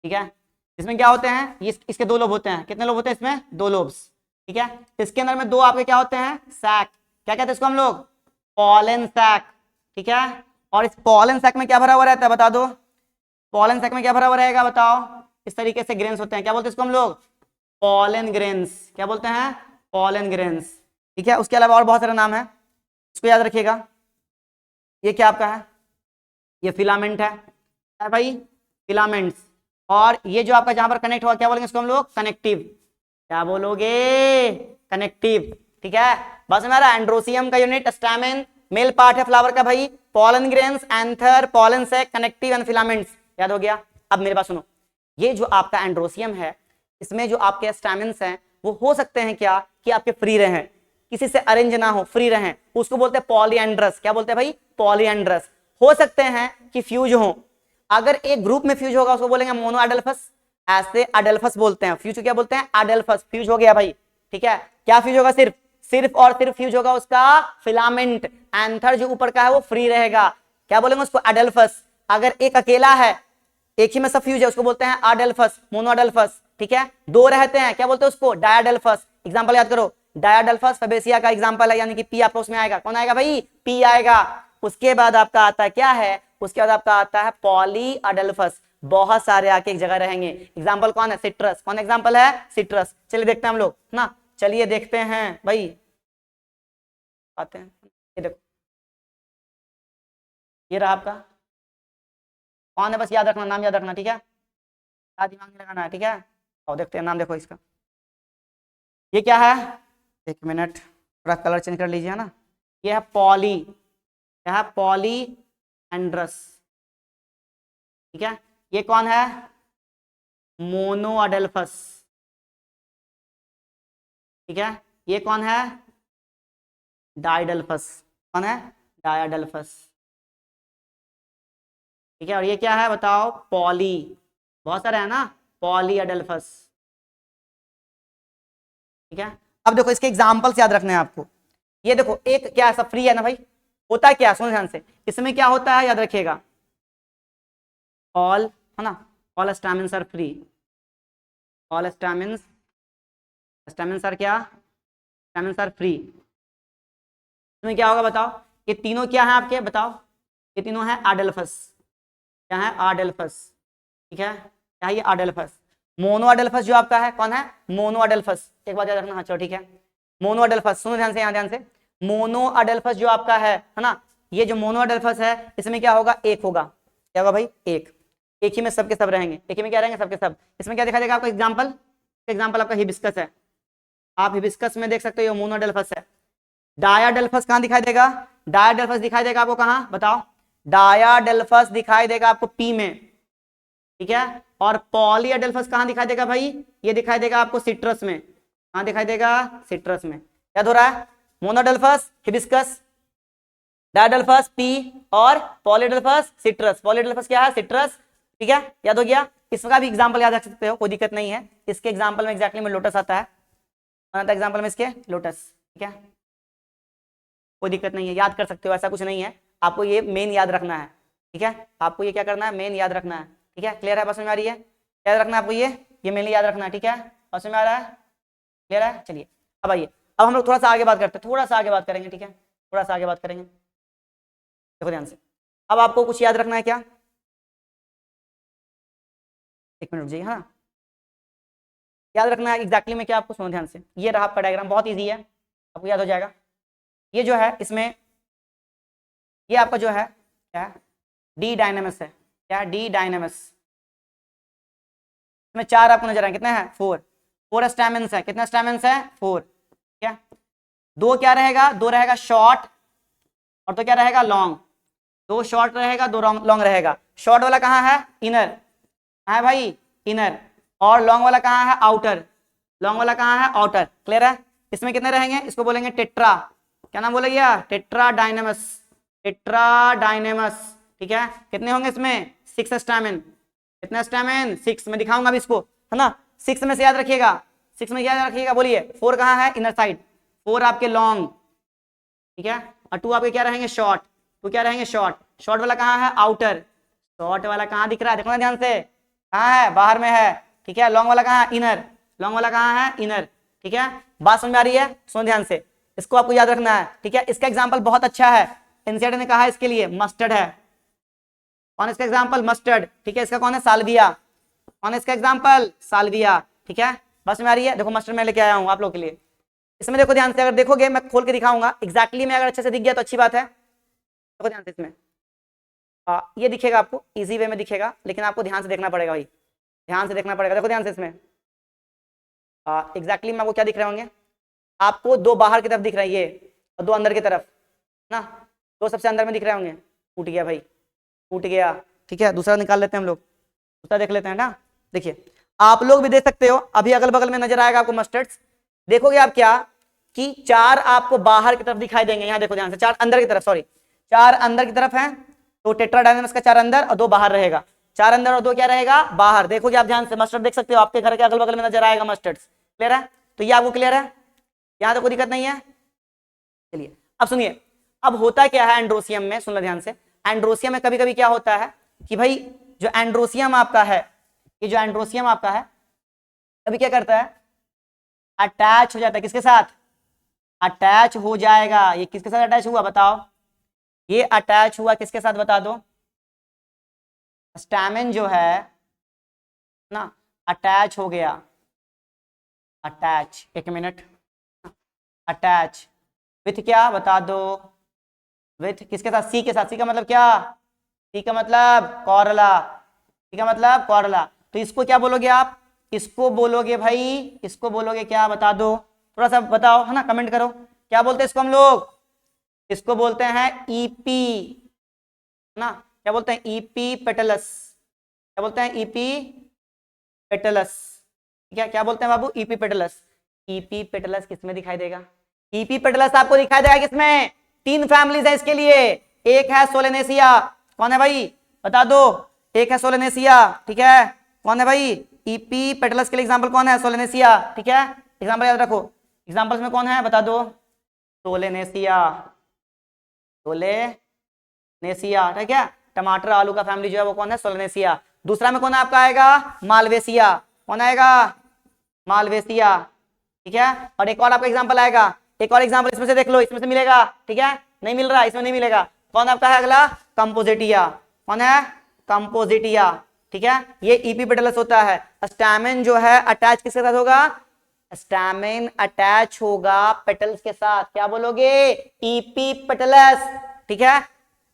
ठीक है। इसमें क्या होते हैं? ये इसके 2 लोब होते हैं। कितने लोब होते हैं इसमें? 2 लोब्स, ठीक है। इसके अंदर में 2 आपके क्या होते हैं? सैक। क्या कहते हैं इसको हम लोग? पॉलन सैक, ठीक है। और इस पॉलन सैक में क्या भरा हुआ रहता है बता दो? पॉलन सैक में क्या भरा हुआ रहेगा बताओ? इस तरीके से ग्रेन्स होते हैं, क्या बोलते हैं इसको हम लोग? Pollen grains. क्या बोलते हैं? पॉलन ग्रेन्स, ठीक है। उसके अलावा और बहुत सारे नाम है, इसको याद रखिएगा। ये क्या आपका है? ये फिलामेंट है भाई, फिलामेंट्स। और ये जो आपका जहां पर कनेक्ट हुआ, क्या बोलेंगे इसको हम लोग? कनेक्टिव। क्या बोलोगे? कनेक्टिव, ठीक है। बस हमारा एंड्रोसियम का यूनिट स्टैमेन, मेल पार्ट है फ्लावर का भाई, pollen grains, anther, pollen sac, connective and filaments. याद हो गया? अब मेरे पास सुनो, ये जो आपका एंड्रोसियम है, इसमें जो आपके स्टैमेन्स हैं वो हो सकते हैं क्या कि आपके फ्री रहें, किसी से अरेंज ना हो, फ्री रहें, उसको बोलते हैं पॉलीएंड्रस। क्या बोलते हैं भाई? पॉलीएंड्रस। हो सकते हैं कि फ्यूज हो, अगर एक ग्रुप में फ्यूज होगा उसको बोलेंगे मोनो एडल्फस, ऐसे एडल्फस बोलते हैं। फ्यूज क्या बोलते हैं? एडल्फस। फ्यूज हो गया भाई, ठीक है। क्या फ्यूज होगा? सिर्फ सिर्फ और सिर्फ फ्यूज होगा उसका फिलामेंट। एंथर जो ऊपर का है वो फ्री रहेगा, क्या बोलेंगे उसको? एडल्फस। अगर एक अकेला है, एक ही में सब फ्यूज है, उसको बोलते हैं एडल्फस, मोनो एडल्फस, ठीक है। 2 रहते हैं, क्या बोलते हैं उसको? डायडल्फस। एग्जांपल याद करो, डायडल्फस फैबेसिया का एग्जांपल है, यानी कि पी आपका उसमें आएगा। कौन आएगा भाई? पी आएगा। उसके बाद आपका आता है क्या है? उसके बाद आपका आता है पॉली अडल्फस। बहुत सारे आके एक जगह रहेंगे। एग्जांपल कौन है? सिट्रस। कौन एग्जांपल है? सिट्रस। चलिए देखते हैं हम लोग ना, चलिए देखते हैं भाई, आते हैं। ये देखो, ये रहा आपका, कौन है? बस याद रखना, नाम याद रखना, ठीक है। दिमाग में लगाना है, ठीक है। और देखते हैं नाम, देखो इसका, ये क्या है? एक मिनट, थोड़ा कलर चेंज कर लीजिए, है ना। ये है पॉली, क्या है? पॉली एंड्रस, ठीक है। ये कौन है? मोनो अडल्फस, ठीक है। ये कौन है? डायडल्फस। कौन है? डायडल्फस। ठीक है, और ये क्या है बताओ? पॉली। बहुत सारे है ना, पॉलीएडल्फस। ठीक है, अब देखो इसके एग्जांपल्स याद रखने हैं आपको। ये देखो एक क्या ऐसा फ्री है ना भाई, होता है क्या, सुनो ध्यान से। इसमें क्या होता है याद रखिएगा, ऑल, है ना, all stamens are free. All stamens, stamens are क्या? Stamens are free. इसमें क्या होगा बताओ? ये तीनों क्या है आपके बताओ? ये तीनों है आडेल्फस। क्या है? आडेल्फस। ठीक है, क्या है ये? आडेल्फस। मोनो आडेल्फस जो आपका है, कौन है? मोनो आडेल्फस। एक बात याद रखना, हाँ चलो ठीक है। मोनो आडेल्फस, सुनो ध्यान से, यहाँ ध्यान से। मोनो आडेल्फस जो आपका है ना, ये जो मोनो आडेल्फस है इसमें क्या होगा? एक होगा। क्या होगा भाई? एक ही में सबके सब रहेंगे, एक ही में क्या रहेंगे? सबके सब। इसमें क्या दिखाई देगा आपको? एग्जाम्पल, एग्जाम्पल आपका हिबिस्कस है। आप हिबिस्कस में देख सकते हो मोनो आडेल्फस है। डायाडेल्फस कहां दिखाई देगा? डायाडेल्फस दिखाई देगा आपको कहां बताओ? डायाडेल्फस दिखाई देगा आपको पी में। ठीक है, और पॉलीएडेल्फस कहां दिखाई देगा भाई? ये दिखाई देगा आपको सिट्रस में। कहां दिखाई देगा? सिट्रस में। याद हो रहा है? मोनोडेल्फस हिबिस्कस, डायडेल्फस पी, और पॉलीडेल्फस सिट्रस। पॉलीडेल्फस क्या है? सिट्रस। ठीक है, याद हो गया? इसका भी एग्जांपल याद रख सकते हो, कोई दिक्कत नहीं है। इसके एग्जांपल में एग्जैक्टली में लोटस आता है, एग्जांपल में इसके लोटस। ठीक है, कोई दिक्कत नहीं है, याद कर सकते हो, ऐसा कुछ नहीं है। आपको ये मेन याद रखना है। ठीक है, आपको ये क्या करना है? मेन याद रखना है। ठीक है, क्लियर है? बस में आ रही है? याद रखना है आपको ये मेनली याद रखना है। ठीक है, बस में आ रहा है? क्लियर है? चलिए अब आइए, अब हम लोग थोड़ा सा आगे बात करते हैं, थोड़ा सा आगे बात करेंगे। ठीक है, थोड़ा सा आगे बात करेंगे, देखो ध्यान से। अब आपको कुछ याद रखना है क्या? एक मिनट रुक, हाँ याद रखना है एग्जैक्टली में क्या आपको, सुनो ध्यान से। ये रहा आपका डायग्राम, बहुत ईजी है, आपको याद हो जाएगा। ये जो है इसमें, ये आपका जो है क्या है? डी डायनेमिक्स है। क्या? D dynamics. इसमें चार आपको नजर आए, कितने हैं? फोर स्टैमेंस है। कितने स्टैमेंस है? 4। ठीक है, दो क्या रहेगा? दो रहेगा शॉर्ट, और तो क्या रहेगा? लॉन्ग। दो शॉर्ट रहेगा, दो लॉन्ग रहेगा। शॉर्ट वाला कहाँ है? इनर। कहाँ है भाई? इनर। और लॉन्ग वाला कहाँ है? आउटर। लॉन्ग वाला कहाँ है? आउटर। क्लियर है? इसमें कितने रहेंगे? इसको बोलेंगे टेट्रा। क्या नाम बोला गया? Tetra dynamos. Tetra dynamos. ठीक है, कितने होंगे इसमें? 6 स्टैमेन। कितने स्टैमेन? 6। मैं दिखाऊंगा अभी इसको, है ना। 6 में से याद रखिएगा, 6 में याद रखिएगा, बोलिए। 4 कहाँ है? Inner side. 4 आपके लॉन्ग। ठीक है, और 2 आपके क्या रहेंगे? शॉर्ट। 2 क्या रहेंगे? शॉर्ट। शॉर्ट वाला कहाँ है? आउटर। शॉर्ट वाला कहाँ दिख रहा है? देखो ना ध्यान से, कहाँ है? बाहर में है। ठीक है, लॉन्ग वाला कहाँ है? इनर। लॉन्ग वाला कहाँ है? इनर। ठीक है, बात समझ में आ रही है? सुनो ध्यान से, इसको आपको याद रखना है। ठीक है, इसका एग्जाम्पल बहुत अच्छा है, एनसीईआरटी ने कहा है इसके लिए, मस्टर्ड है। कौन इसका एग्जाम्पल? मस्टर्ड। ठीक है, इसका कौन है? साल्विया। कौन है इसका एग्जाम्पल? साल्विया। ठीक है, बस में आ रही है? देखो मस्टर्ड मैं लेके आया हूँ आप लोग के लिए। इसमें देखो ध्यान से, अगर देखोगे मैं खोल के दिखाऊंगा एग्जैक्टली में, अगर अच्छे से दिख गया तो अच्छी बात है। देखो ध्यान से, इसमें ये दिखेगा आपको, इजी वे में दिखेगा, लेकिन आपको ध्यान से देखना पड़ेगा भाई, ध्यान से देखना पड़ेगा। देखो ध्यान से, इसमें एग्जैक्टली में आपको क्या दिख रहे होंगे? आपको दो बाहर की तरफ दिख रहे हैं ये, और दो अंदर की तरफ ना। दो सबसे अंदर में दिख रहे होंगे। टूट गया भाई, टूट गया। ठीक है, दूसरा निकाल लेते हैं हम लोग, दूसरा देख लेते हैं ना। देखिए, आप लोग भी देख सकते हो, अभी अगल बगल में नजर आएगा आपको मस्टर्ड्स। देखोगे आप क्या कि 4 आपको बाहर की तरफ दिखाई देंगे। यहाँ देखो ध्यान से, 4 अंदर की तरफ, सॉरी 4 अंदर की तरफ है। तो टेट्राडायनेमस का 4 अंदर और 2 बाहर रहेगा। 4 अंदर और 2 क्या रहेगा? बाहर। देखोगे आप ध्यान से, मस्टर्ड देख सकते हो, आपके घर के अगल बगल में नजर आएगा मस्टर्ड्स। क्लियर है? तो ये आपको क्लियर है, यहाँ तो कोई दिक्कत नहीं है। चलिए अब सुनिए, अब होता क्या है एंड्रोसियम में, सुन लो ध्यान से। एंड्रोसियम में कभी कभी क्या होता है कि भाई जो एंड्रोसियम आपका है, ये जो एंड्रोसियम आपका है, कभी क्या करता है? अटैच हो जाता है। किसके साथ? अटैच हो जाएगा। ये किसके साथ अटैच हुआ बताओ? ये अटैच हुआ किसके साथ बता दो? स्टैमेन जो है ना, अटैच हो गया। अटैच, एक मिनट, अटैच विथ क्या बता दो? विथ किसके साथ? सी के साथ। सी का मतलब क्या? सी का मतलब कॉरला। सी का मतलब कॉरला। तो इसको क्या बोलोगे आप? इसको बोलोगे भाई, इसको बोलोगे क्या बता दो? थोड़ा सा बताओ, है ना, कमेंट करो। क्या बोलते हैं इसको हम लोग? इसको बोलते हैं ईपी, ना। क्या बोलते हैं? Epipetalous. क्या बोलते हैं? Epipetalous. ठीक है, क्या बोलते हैं बाबू? Epipetalous. ईपी पेटलस किस में दिखाई देगा? ईपी पेटलस आपको दिखाई देगा किसमें? 3 फैमिलीज है इसके लिए। एक है सोलेनेसिया, कौन है भाई बता दो? एक है सोलेनेसिया, ठीक है। कौन है भाई? ईपी पेटलस के लिए एग्जांपल कौन है? सोलेनेसिया, ठीक है। एग्जांपल याद रखो, एग्जांपल्स में कौन है बता दो? सोलेनेसिया, सोलेनेसिया, ठीक है। टमाटर आलू का फैमिली जो है वो कौन है? सोलेनेसिया। दूसरा में कौन आपका आएगा? मालवेसिया, कौन आएगा? मालवेसिया, ठीक है। और एक और आपका एग्जांपल आएगा, एक और एग्जांपल इसमें से देख लो, इसमें से मिलेगा, ठीक है। नहीं मिल रहा, इसमें नहीं मिलेगा। कौन आपका है अगला? कंपोजिटिया, कौन है? कंपोजिटिया, ठीक है। ये ईपी पेटलस होता है। स्टैमेन जो है अटैच किसके साथ होगा? स्टैमेन अटैच होगा पेटल्स के साथ, क्या बोलोगे? ईपी पेटलस, ठीक है।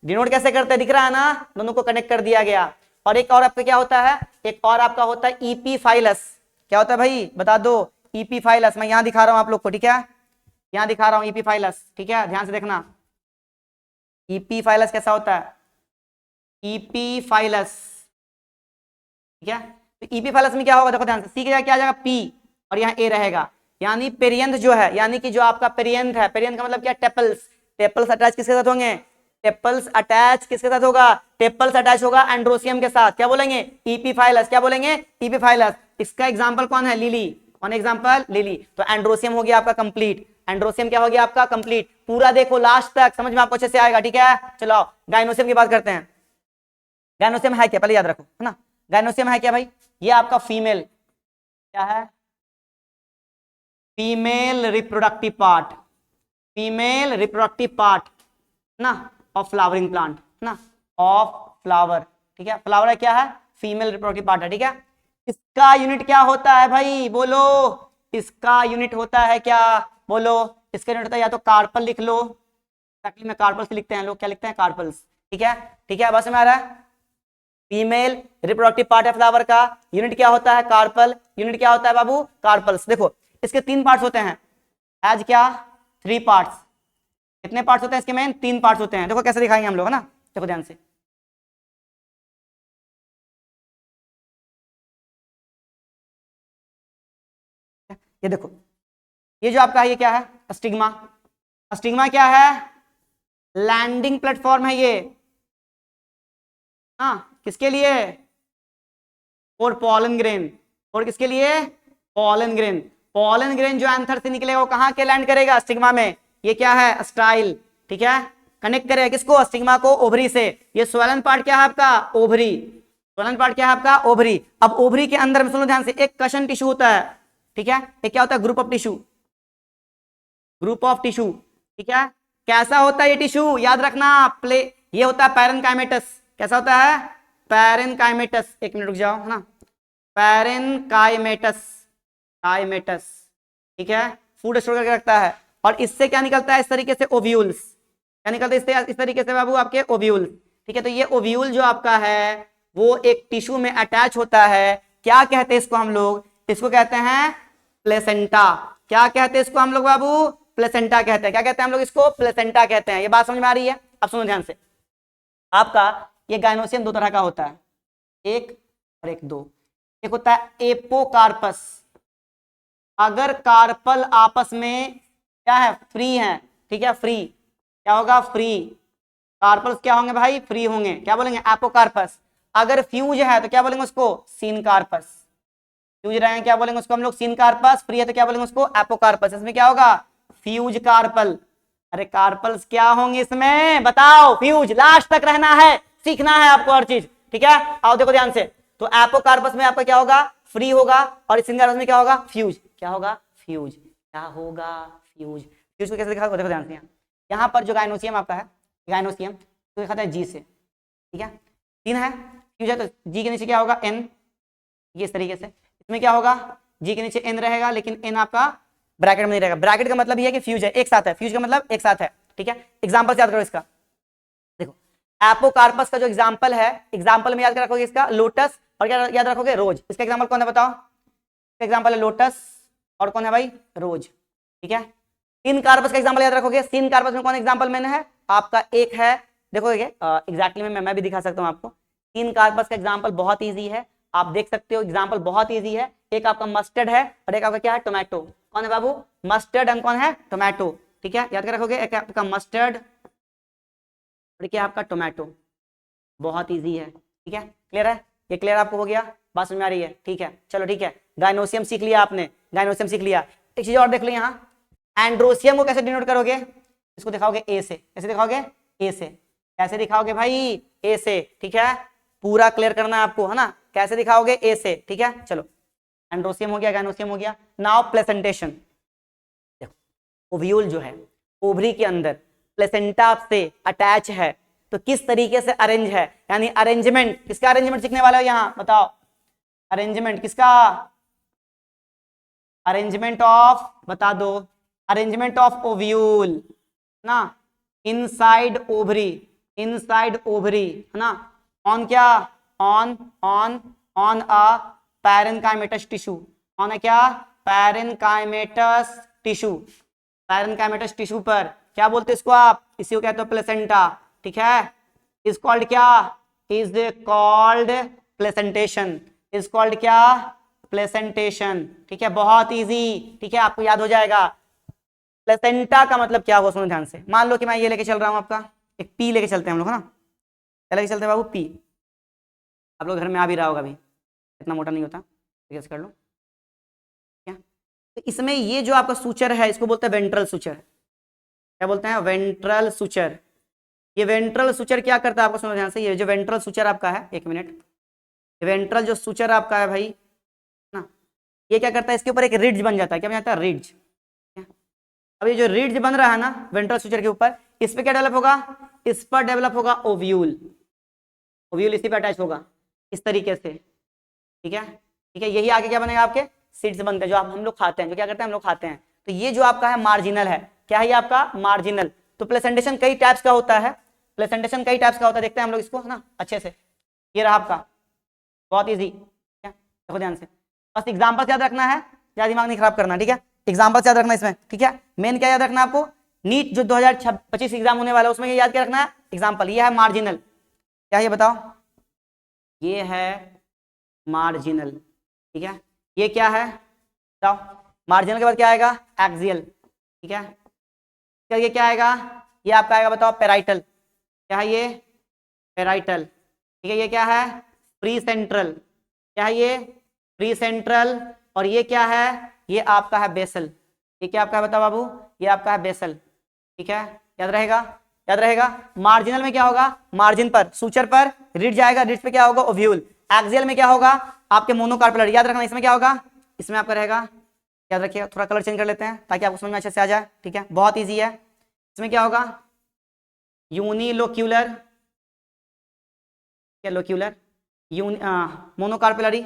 डिनोट कैसे करते हैं दिख रहा है ना, दोनों को कनेक्ट कर दिया गया। और एक और आपका क्या होता है? एक और आपका होता है ईपी फाइलस। क्या होता है भाई बता दो? ईपी फाइलस, मैं यहां दिखा रहा हूं आप लोग को, ठीक है। यहां दिखा रहा हूं ईपी फाइलस, ठीक है, ध्यान से देखना। ईपी फाइलस कैसा होता है? ईपी फाइलस, ठीक है। तो ईपी फाइलस में क्या होगा देखो ध्यान से, सी क्या आ जाएगा? पी, और यहाँ ए रहेगा। यानी पेरियंथ जो है, यानी कि जो आपका पेरियंथ है, पेरियंथ का मतलब क्या? टेपल्स। टेपल्स अटैच किसके साथ होंगे? टेपल्स अटैच किसके साथ होगा? टेपल्स अटैच होगा एंड्रोसियम के साथ, क्या बोलेंगे? ईपी फाइलस, क्या बोलेंगे? EP files. इसका एग्जांपल कौन है? लिली, कौन एग्जांपल? लिली। तो एंड्रोसियम हो गया आपका कंप्लीट। एंड्रोसियम क्या हो गया आपका? कंप्लीट। पूरा देखो लास्ट तक, समझ में आपको अच्छे से आएगा, ठीक है। चलो गाइनोसियम की बात करते हैं। गाइनोसियम है क्या पहले याद रखो, है ना। गाइनोसियम है क्या भाई? ये आपका फीमेल, क्या है? Female reproductive part, female reproductive part ना ऑफ फ्लावरिंग प्लांट ना, ऑफ फ्लावर, ठीक है। फ्लावर क्या है? फीमेल रिप्रोडक्टिव पार्ट है, ठीक है। इसका यूनिट क्या होता है भाई बोलो? इसका यूनिट होता है क्या बोलो? इसका यूनिट होता है या तो कार्पल लिख लो, ताकि में कार्पल्स लिखते हैं लोग, क्या लिखते हैं? कार्पल्स, ठीक है। ठीक है, बस में आ रहा है। फीमेल रिप्रोडक्टिव पार्ट है फ्लावर का, यूनिट क्या होता है? कार्पल। यूनिट क्या होता है बाबू? कार्पल्स। देखो इसके 3 पार्ट्स होते हैं, एज क्या? 3 पार्ट्स। कितने पार्ट्स होते हैं इसके? मेन 3 पार्ट्स होते हैं। देखो कैसे दिखाएंगे हम लोग, है ना, देखो ध्यान से। ये देखो, ये जो आपका है ये क्या है? स्टिग्मा। स्टिग्मा क्या है? लैंडिंग प्लेटफॉर्म है ये, हाँ किसके लिए? और पॉलन ग्रेन। और किसके लिए? Pollen grain. पॉलन ग्रेन जो एंथर से निकलेगा वो कहां के लैंड करेगा? स्टिग्मा में। ये क्या है? स्टाइल, ठीक है। कनेक्ट करेगा किसको? स्टिग्मा को ओवरी से। ये स्वलन पार्ट क्या है आपका? ओवरी। स्वलन पार्ट क्या है आपका? ओवरी। अब ओवरी के अंदर में सुनो ध्यान से, एक कशन टिश्यू होता है, ठीक है। ये क्या होता है? Group of tissue, group of tissue, ठीक है। कैसा होता है ये टिश्यू? याद रखना, प्ले ये होता है पैरेनकाइमेटस। कैसा होता है? पैरेनकाइमेटस। एक मिनट रुक जाओ, है ना। पैरेनकाइमेटस, काइमेटस, ठीक है। फूड स्टोर करके रखता है। और इससे क्या निकलता है? इस तरीके से ओव्यूल्स। क्या निकलता है इससे? इस तरीके से बाबू आपके ओव्यूल, ठीक है। तो ये ओव्यूल जो आपका है वो एक टिश्यू में अटैच होता है। क्या कहते हैं इसको हम लोग? इसको कहते हैं प्लेसेंटा। क्या कहते हैं इसको हम लोग बाबू? प्लेसेंटा कहते हैं। क्या कहते हैं हम लोग इसको? प्लेसेंटा कहते हैं। ये बात समझ में आ रही है? अब सुनो ध्यान से, आपका ये गाइनोसियम 2 तरह का होता है, एक और एक, 2। एक होता है एपोकार्पस। अगर कार्पल आपस में क्या है? फ्री है, ठीक है। फ्री क्या होगा? फ्री। कार्पल्स क्या होंगे भाई? फ्री होंगे, क्या बोलेंगे? एपोकार्पस। अगर फ्यूज है तो क्या बोलेंगे उसको? सिनकार्पस। फ्यूज रहे हैं क्या बोलेंगे उसको हम लोग? सिनकार्पस। फ्री है तो क्या बोलेंगे उसको? एपोकार्पस। इसमें क्या होगा? Fuse carpel. अरे कार्पल्स क्या होंगे इसमें बताओ? फ्यूज। लास्ट तक रहना है, सीखना है आपको हर चीज, ठीक है। आओ देखो ध्यान से, तो एपोकार्पस में आपका क्या होगा? फ्री होगा। और सिनकार्पस में क्या होगा? फ्यूज। क्या होगा? फ्यूज। क्या होगा? फ्यूज। फ्यूज को कैसे लिखा? देखो ध्यान से, यहाँ पर जो गाइनोसियम आपका है, गाइनोसियम तो लिखा था जी से, ठीक है। 3 है, फ्यूज है तो जी के नीचे क्या होगा? एन। ये इस तरीके से। इसमें क्या होगा? जी के नीचे एन रहेगा, लेकिन एन आपका ब्रैकेट में नहीं रहेगा। ब्रैकेट का मतलब ये है कि फ्यूज है, एक साथ है। फ्यूज का मतलब एक साथ है, ठीक है। एग्जांपल याद करो इसका। देखो एपोकार्पस का जो एग्जांपल है, एग्जांपल में याद कर रखोगे इसका लोटस, और क्या याद रखोगे? रोज। इसका एग्जांपल कौन है बताओ? एग्जांपल है लोटस, और कौन है भाई? रोज, ठीक है। सिन कार्पस का एग्जांपल याद रखोगे। सिन कार्पस में कौन एग्जांपल मैंने है आपका? एक है, देखोगे एग्जैक्टली मैं भी दिखा सकता हूं आपको। सिन कार्पस का एग्जांपल बहुत इजी है, आप देख सकते हो, एग्जांपल बहुत इजी है। एक आपका मस्टर्ड है और एक आपका क्या है? टोमेटो। कौन है बाबू? मस्टर्ड एंड कौन है? टोमेटो। ठीक है, याद कर रखोगे। एक आपका मस्टर्ड और क्या आपका टोमेटो, बहुत इजी है, ठीक है, क्लियर है, ये क्लियर आपको हो गया, बात समझ में आ रही है, ठीक है, चलो ठीक है। गाइनोसियम सीख लिया आपने, गाइनोसियम सीख लिया। एक चीज और देख लो यहाँ, एंड्रोसियम को कैसे डिनोट करोगे, इसको दिखाओगे ए से, कैसे दिखाओगे, ए से, कैसे दिखाओगे भाई, ए से, ठीक है, पूरा क्लियर करना है आपको, है ना, कैसे दिखाओगे, ए से, ठीक है, चलो एंड्रोसियम हो गया, गाइनोसियम हो गया। नाउ प्लेसेंटेशन, ओव्यूल जो है ओवरी के अंदर प्लेसेंटा से अटैच है, तो किस तरीके से अरेंज है, यानी अरेंजमेंट, किसका अरेंजमेंट सीखने वाले हो यहाँ बताओ, अरेंजमेंट किसका, अरेंजमेंट ऑफ, बता दो, अरेंजमेंट ऑफ ओव्यूल ना, इनसाइड ओवरी, इनसाइड ओवरी, है ना, ऑन क्या, on on on a parenchymatous tissue, on क्या, पैरेन्काइमेटस टिश्यू, पैरेन्काइमेटस टिश्यू पर क्या बोलते हैं इसको आप, इसी को कहते हो प्लेसेंटा, ठीक है, इज कॉल्ड क्या, is called placentation, is called क्या, प्लेसेंटेशन, ठीक है, बहुत इजी, ठीक है, आपको याद हो जाएगा। प्लेसेंटा का मतलब क्या होगा, सुनो ध्यान से, मान लो कि मैं ये लेके चल रहा हूं आपका, एक पी लेके चलते हैं हम लोग, है ना, क्या लेके चलते हैं बाबू, पी, आप लोग घर में आ भी रहा होगा अभी, इतना मोटा नहीं होता, ठीक है, कर लो, क्या, तो इसमें ये जो आपका सूचर है इसको बोलते हैं वेंट्रल सूचर, क्या बोलते हैं, वेंट्रल सूचर। ये वेंट्रल सूचर क्या करता है आपको सुनो ध्यान से, ये जो वेंट्रल सूचर आपका है, एक मिनट, वेंट्रल जो सूचर आपका है भाई ना, ये क्या करता है, इसके ऊपर एक रिड्ज बन जाता है, क्या बन जाता है, रिड्ज। अब ये जो रिड्ज बन रहा है ना वेंट्रल सूचर के ऊपर, इस पे क्या डेवलप होगा, इस पर डेवलप होगा ओव्यूल, ओव्यूल इसी पे अटैच होगा इस तरीके से, ठीक है, ठीक है, यही आगे क्या बनेगा, आपके सीड्स बनते हैं जो आप हम लोग खाते हैं, जो क्या करते हैं हम लोग खाते हैं, तो ये जो आपका है मार्जिनल है, क्या है ये आपका मार्जिनल। तो प्लेसेंटेशन कई टाइप्स का होता है, प्लेसेंटेशन कई टाइप्स का होता है, देखते हैं हम लोग इसको, है ना, अच्छे से, ये रहा आपका, बहुत ईजी, देखो ध्यान से, बस एग्जाम्पल याद रखना है, ज्यादा दिमाग नहीं खराब करना, ठीक है, एग्जाम्पल याद रखना इसमें, ठीक है, मेन क्या याद रखना आपको, नीट जो 2025 एग्जाम होने वाला है उसमें याद क्या रखना है, एग्जाम्पल, ये है मार्जिनल, क्या ये बताओ, ये है मार्जिनल, ठीक है, ये क्या है बताओ, मार्जिनल के बाद क्या आएगा, एक्सियल, ठीक है, ये क्या आएगा, ये आपका आएगा बताओ पेराइटल, क्या है ये, पेराइटल, ठीक है, ये क्या है, प्री सेंट्रल, क्या है ये, प्री सेंट्रल, और ये क्या है, ये आपका है बेसल, ये क्या आपका है बताओ बाबू, ये आपका है बेसल, ठीक है, याद रहेगा, याद रहेगा। मार्जिनल में क्या होगा, मार्जिन पर, सूचर पर रिड्ज जाएगा, रिड्ज पे क्या होगा, ओव्यूल। एक्सियल में क्या होगा, आपके मोनोकार्पेलर, याद रखना, इसमें क्या होगा, इसमें आपका रहेगा, याद रखिए, थोड़ा कलर चेंज कर लेते हैं ताकि आपको समझ में अच्छे से आ जाए, ठीक है, बहुत ईजी है, इसमें क्या होगा, यूनिलोक्यूलर, क्या लोक्यूलर, मोनोकार्पेलरी,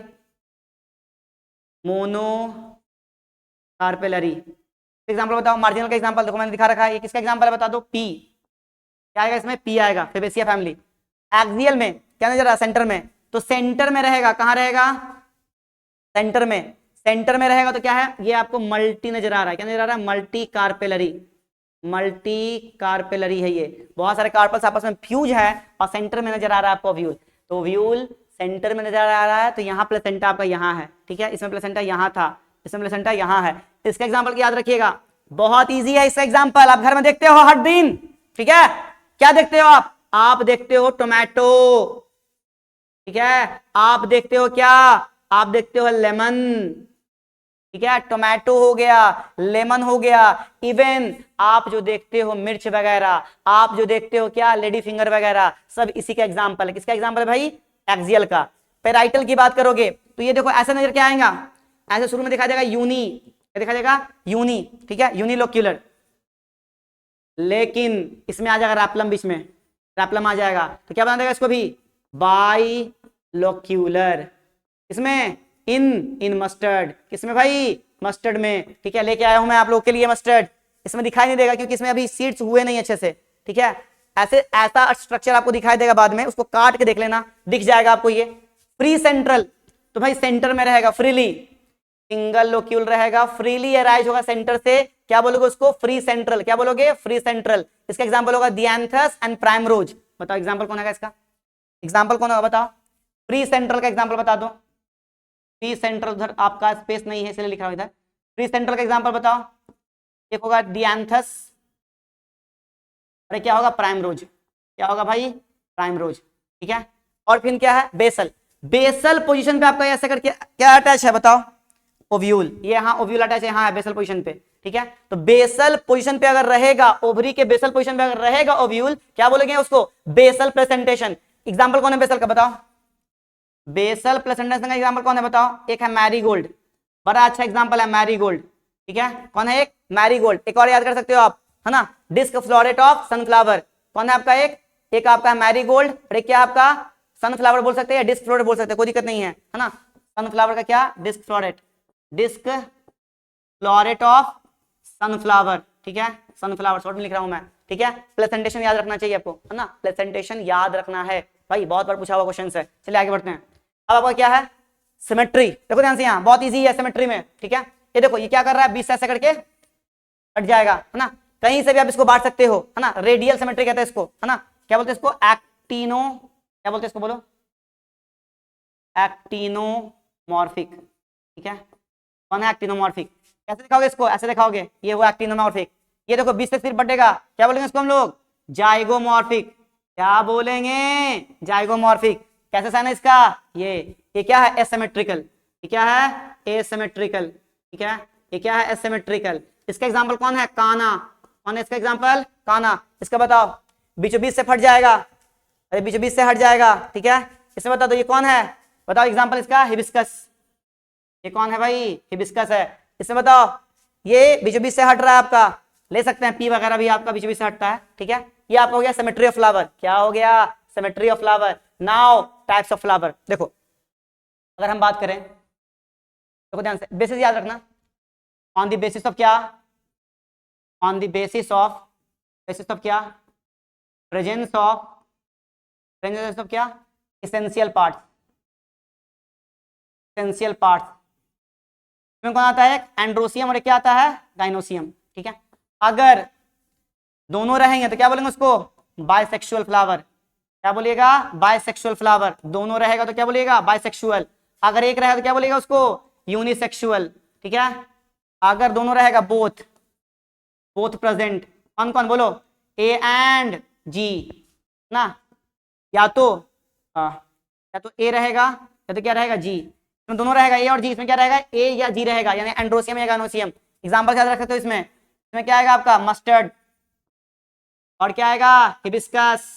मोनोकार्पेलरी, एग्जांपल बताओ, मार्जिनल का एग्जांपल देखो मैंने दिखा रखा है, ये किसका एग्जांपल है बता दो, पी, क्या आएगा इसमें, पी आएगा, फेबेसिया फैमिली। एक्सियल में क्या नजर आ रहा, सेंटर में, तो सेंटर में रहेगा, कहां रहेगा, सेंटर में, सेंटर में रहेगा, तो क्या है, ये आपको मल्टी नजर आ रहा है, क्या नजर आ रहा है, मल्टी कार्पेलरी, मल्टी कार्पेलरी है, ये बहुत सारे कार्पल्स आपस में फ्यूज है और सेंटर में नजर आ रहा है आपको व्यूल, तो व्यूल सेंटर में नजर आ रहा है, तो यहाँ प्लेसेंटा आपका यहाँ है, ठीक है, इसमें प्लेसेंटा यहाँ था, इसमें प्लेसेंटा यहाँ है, इसका एग्जांपल याद रखिएगा, बहुत इजी है इसका एग्जांपल, आप घर में देखते हो हर दिन, ठीक है, क्या देखते हो आप देखते हो टोमेटो, ठीक है, आप देखते हो क्या, आप देखते हो लेमन, ठीक है, टोमेटो हो गया, लेमन हो गया, इवन आप जो देखते हो मिर्च वगैरह, आप जो देखते हो क्या लेडी फिंगर वगैरह, सब इसी का एग्जांपल है, किसका एग्जांपल है भाई, एक्सियल का। पेराइटल की बात करोगे तो ये देखो ऐसा नजर क्या आएगा, ऐसे शुरू में दिखा देगा यूनी, क्या दिखा देगा, यूनी, ठीक है, यूनिलोक्यूलर, लेकिन इसमें आ जाएगा रैप्लम, बीच में रैप्लम आ जाएगा, तो क्या बना देगा इसको भी, बाइलोक्यूलर, इसमें इन मस्टर्ड, किसमें भाई, मस्टर्ड में, ठीक है, लेके आया हूं मैं आप लोगों के लिए मस्टर्ड, इसमें दिखाई नहीं देगा क्योंकि इसमें अभी सीड्स हुए नहीं अच्छे से, ठीक है, ऐसे ऐसा स्ट्रक्चर आपको दिखाई देगा बाद में, उसको काट के देख लेना, दिख जाएगा आपको ये। फ्री सेंट्रल, तो भाई सेंटर में रहेगा, फ्रीली सिंगल लोक्यूल रहेगा, फ्रीली अराइज होगा सेंटर से, क्या बोलोगे उसको, फ्री सेंट्रल, क्या बोलोगे, फ्री सेंट्रल। इसका एग्जांपल होगा दियांथस एंड प्राइमरोज, बताओ एग्जांपल कौन है इसका, एग्जांपल कौन होगा बताओ, फ्री सेंट्रल का एग्जांपल बता दो, फ्री सेंट्रल उधर आपका स्पेस नहीं है इसलिए लिखा हुआ इधर, फ्री सेंट्रल का एग्जांपल बताओ, एक होगा दियांथस, अरे क्या होगा, प्राइमरोज। क्या होगा भाई, प्राइमरोज। ठीक है, और फिर क्या है, बेसल। बेसल पोजीशन पे आपका ऐसा करके क्या अटैच है बताओ, ओव्यूल। ये हाँ ओव्यूल अटैच है, हाँ बेसल पोजीशन पे। ठीक है, तो बेसल पोजीशन पे अगर रहेगा, ओवरी के बेसल पोजीशन पे अगर रहेगा ओव्यूल, क्या बोलेंगे उसको, बेसल प्रेजेंटेशन। एग्जांपल कौन है बेसल का बताओ, बेसल प्रेजेंटेशन का एग्जांपल कौन है बताओ, एक है मैरीगोल्ड, बड़ा अच्छा एग्जांपल है मैरीगोल्ड। ठीक है, कौन है, एक मैरीगोल्ड। एक और याद कर सकते हो आप, है ना, डिस्क फ्लोरेट ऑफ सनफ्लावर। कौन है आपका, एक आपका है मैरीगोल्ड, और एक क्या आपका, सनफ्लावर बोल सकते हैं, डिस्क फ्लोरेट बोल सकते हैं, कोई दिक्कत नहीं है ना। सनफ्लावर का क्या, disc floret, disc floret of sunflower. ठीक है, सनफ्लावर शॉर्ट में लिख रहा हूं मैं। ठीक है, प्रेजेंटेशन याद रखना चाहिए आपको, है ना, प्रेजेंटेशन याद रखना है भाई, बहुत बार पूछा हुआ क्वेश्चन है। चलिए आगे बढ़ते हैं। अब आपका क्या है, सिमेट्री। देखो ध्यान से, यहाँ बहुत इजी है सिमेट्री में। ठीक है, ये देखो ये क्या कर रहा है, 20 से ऐसे करके हट जाएगा, है ना, कहीं से भी आप इसको बांट सकते हो, है ना, रेडियल सिमेट्री कहते हैं इसको, है ना। क्या बोलते हैं इसको, एक्टिनो, क्या बोलते हैं इसको, बोलो, एक्टिनोमॉर्फिक। ठीक है, कौन है एक्टिनोमॉर्फिक, कैसे दिखाओगे इसको, ऐसे दिखाओगे, ये वो एक्टिनोमॉर्फिक। ये देखो 20 से सिर्फ बढ़ेगा, क्या बोलेंगे इसको हम लोग, जाइगोमॉर्फिक। क्या बोलेंगे, जाइगोमॉर्फिक। कैसे साइन है इसका, ये क्या है, एसिमेट्रिकल। ये क्या है, एसिमेट्रिकल। ठीक है, ये क्या है, एसिमेट्रिकल। इसका एग्जांपल कौन है, काना। कौन है इसका एग्जांपल, काना। इसका बताओ, बीचों बीच से फट जाएगा, अरे बीचों बीच से हट जाएगा। ठीक है, इसमें बता दो ये कौन है, बताओ एग्जांपल इसका, हिबिस्कस। ये कौन है भाई, हिबिस्कस है। इसमें बताओ, ये बीचों बीच से हट रहा है आपका, ले सकते हैं पी वगैरह भी आपका बीचों बीच से हटता है। ठीक है, ये आपका हो गया सिमेट्री ऑफ फ्लावर। क्या हो गया, symmetry of flower. Now types of flower. देखो अगर हम बात करें, देखो ध्यान से, बेसिस याद रखना, ऑन द बेसिस ऑफ क्या, ऑन द बेसिस ऑफ क्या, प्रेजेंस ऑफ क्या, एसेंशियल पार्ट्स। एसेंशियल पार्ट्स में कौन आता है, एंड्रोसियम और क्या आता है, गाइनोसियम। ठीक है, अगर दोनों रहेंगे तो क्या बोलेंगे उसको, बाइसेक्सुअल फ्लावर। क्या बोलिएगा, बाइसेक्सुअल फ्लावर। दोनों रहेगा तो क्या बोलिएगा, बाइसेक्सुअल। अगर एक रहेगा तो क्या बोलिएगा उसको, यूनिसेक्सुअल। ठीक है, अगर दोनों रहेगा, बोथ प्रेजेंट। कौन कौन बोलो, ए एंड जी ना, या तो ए रहेगा, या तो क्या रहेगा, जी। इसमें दोनों रहेगा, ए और जी। इसमें क्या रहेगा, ए या जी रहेगा, यानी एंड्रोसियम या गाइनोसियम। एग्जांपल याद रख सकते हो इसमें क्या आएगा आपका, मस्टर्ड, और क्या आएगा, हिबिस्कस।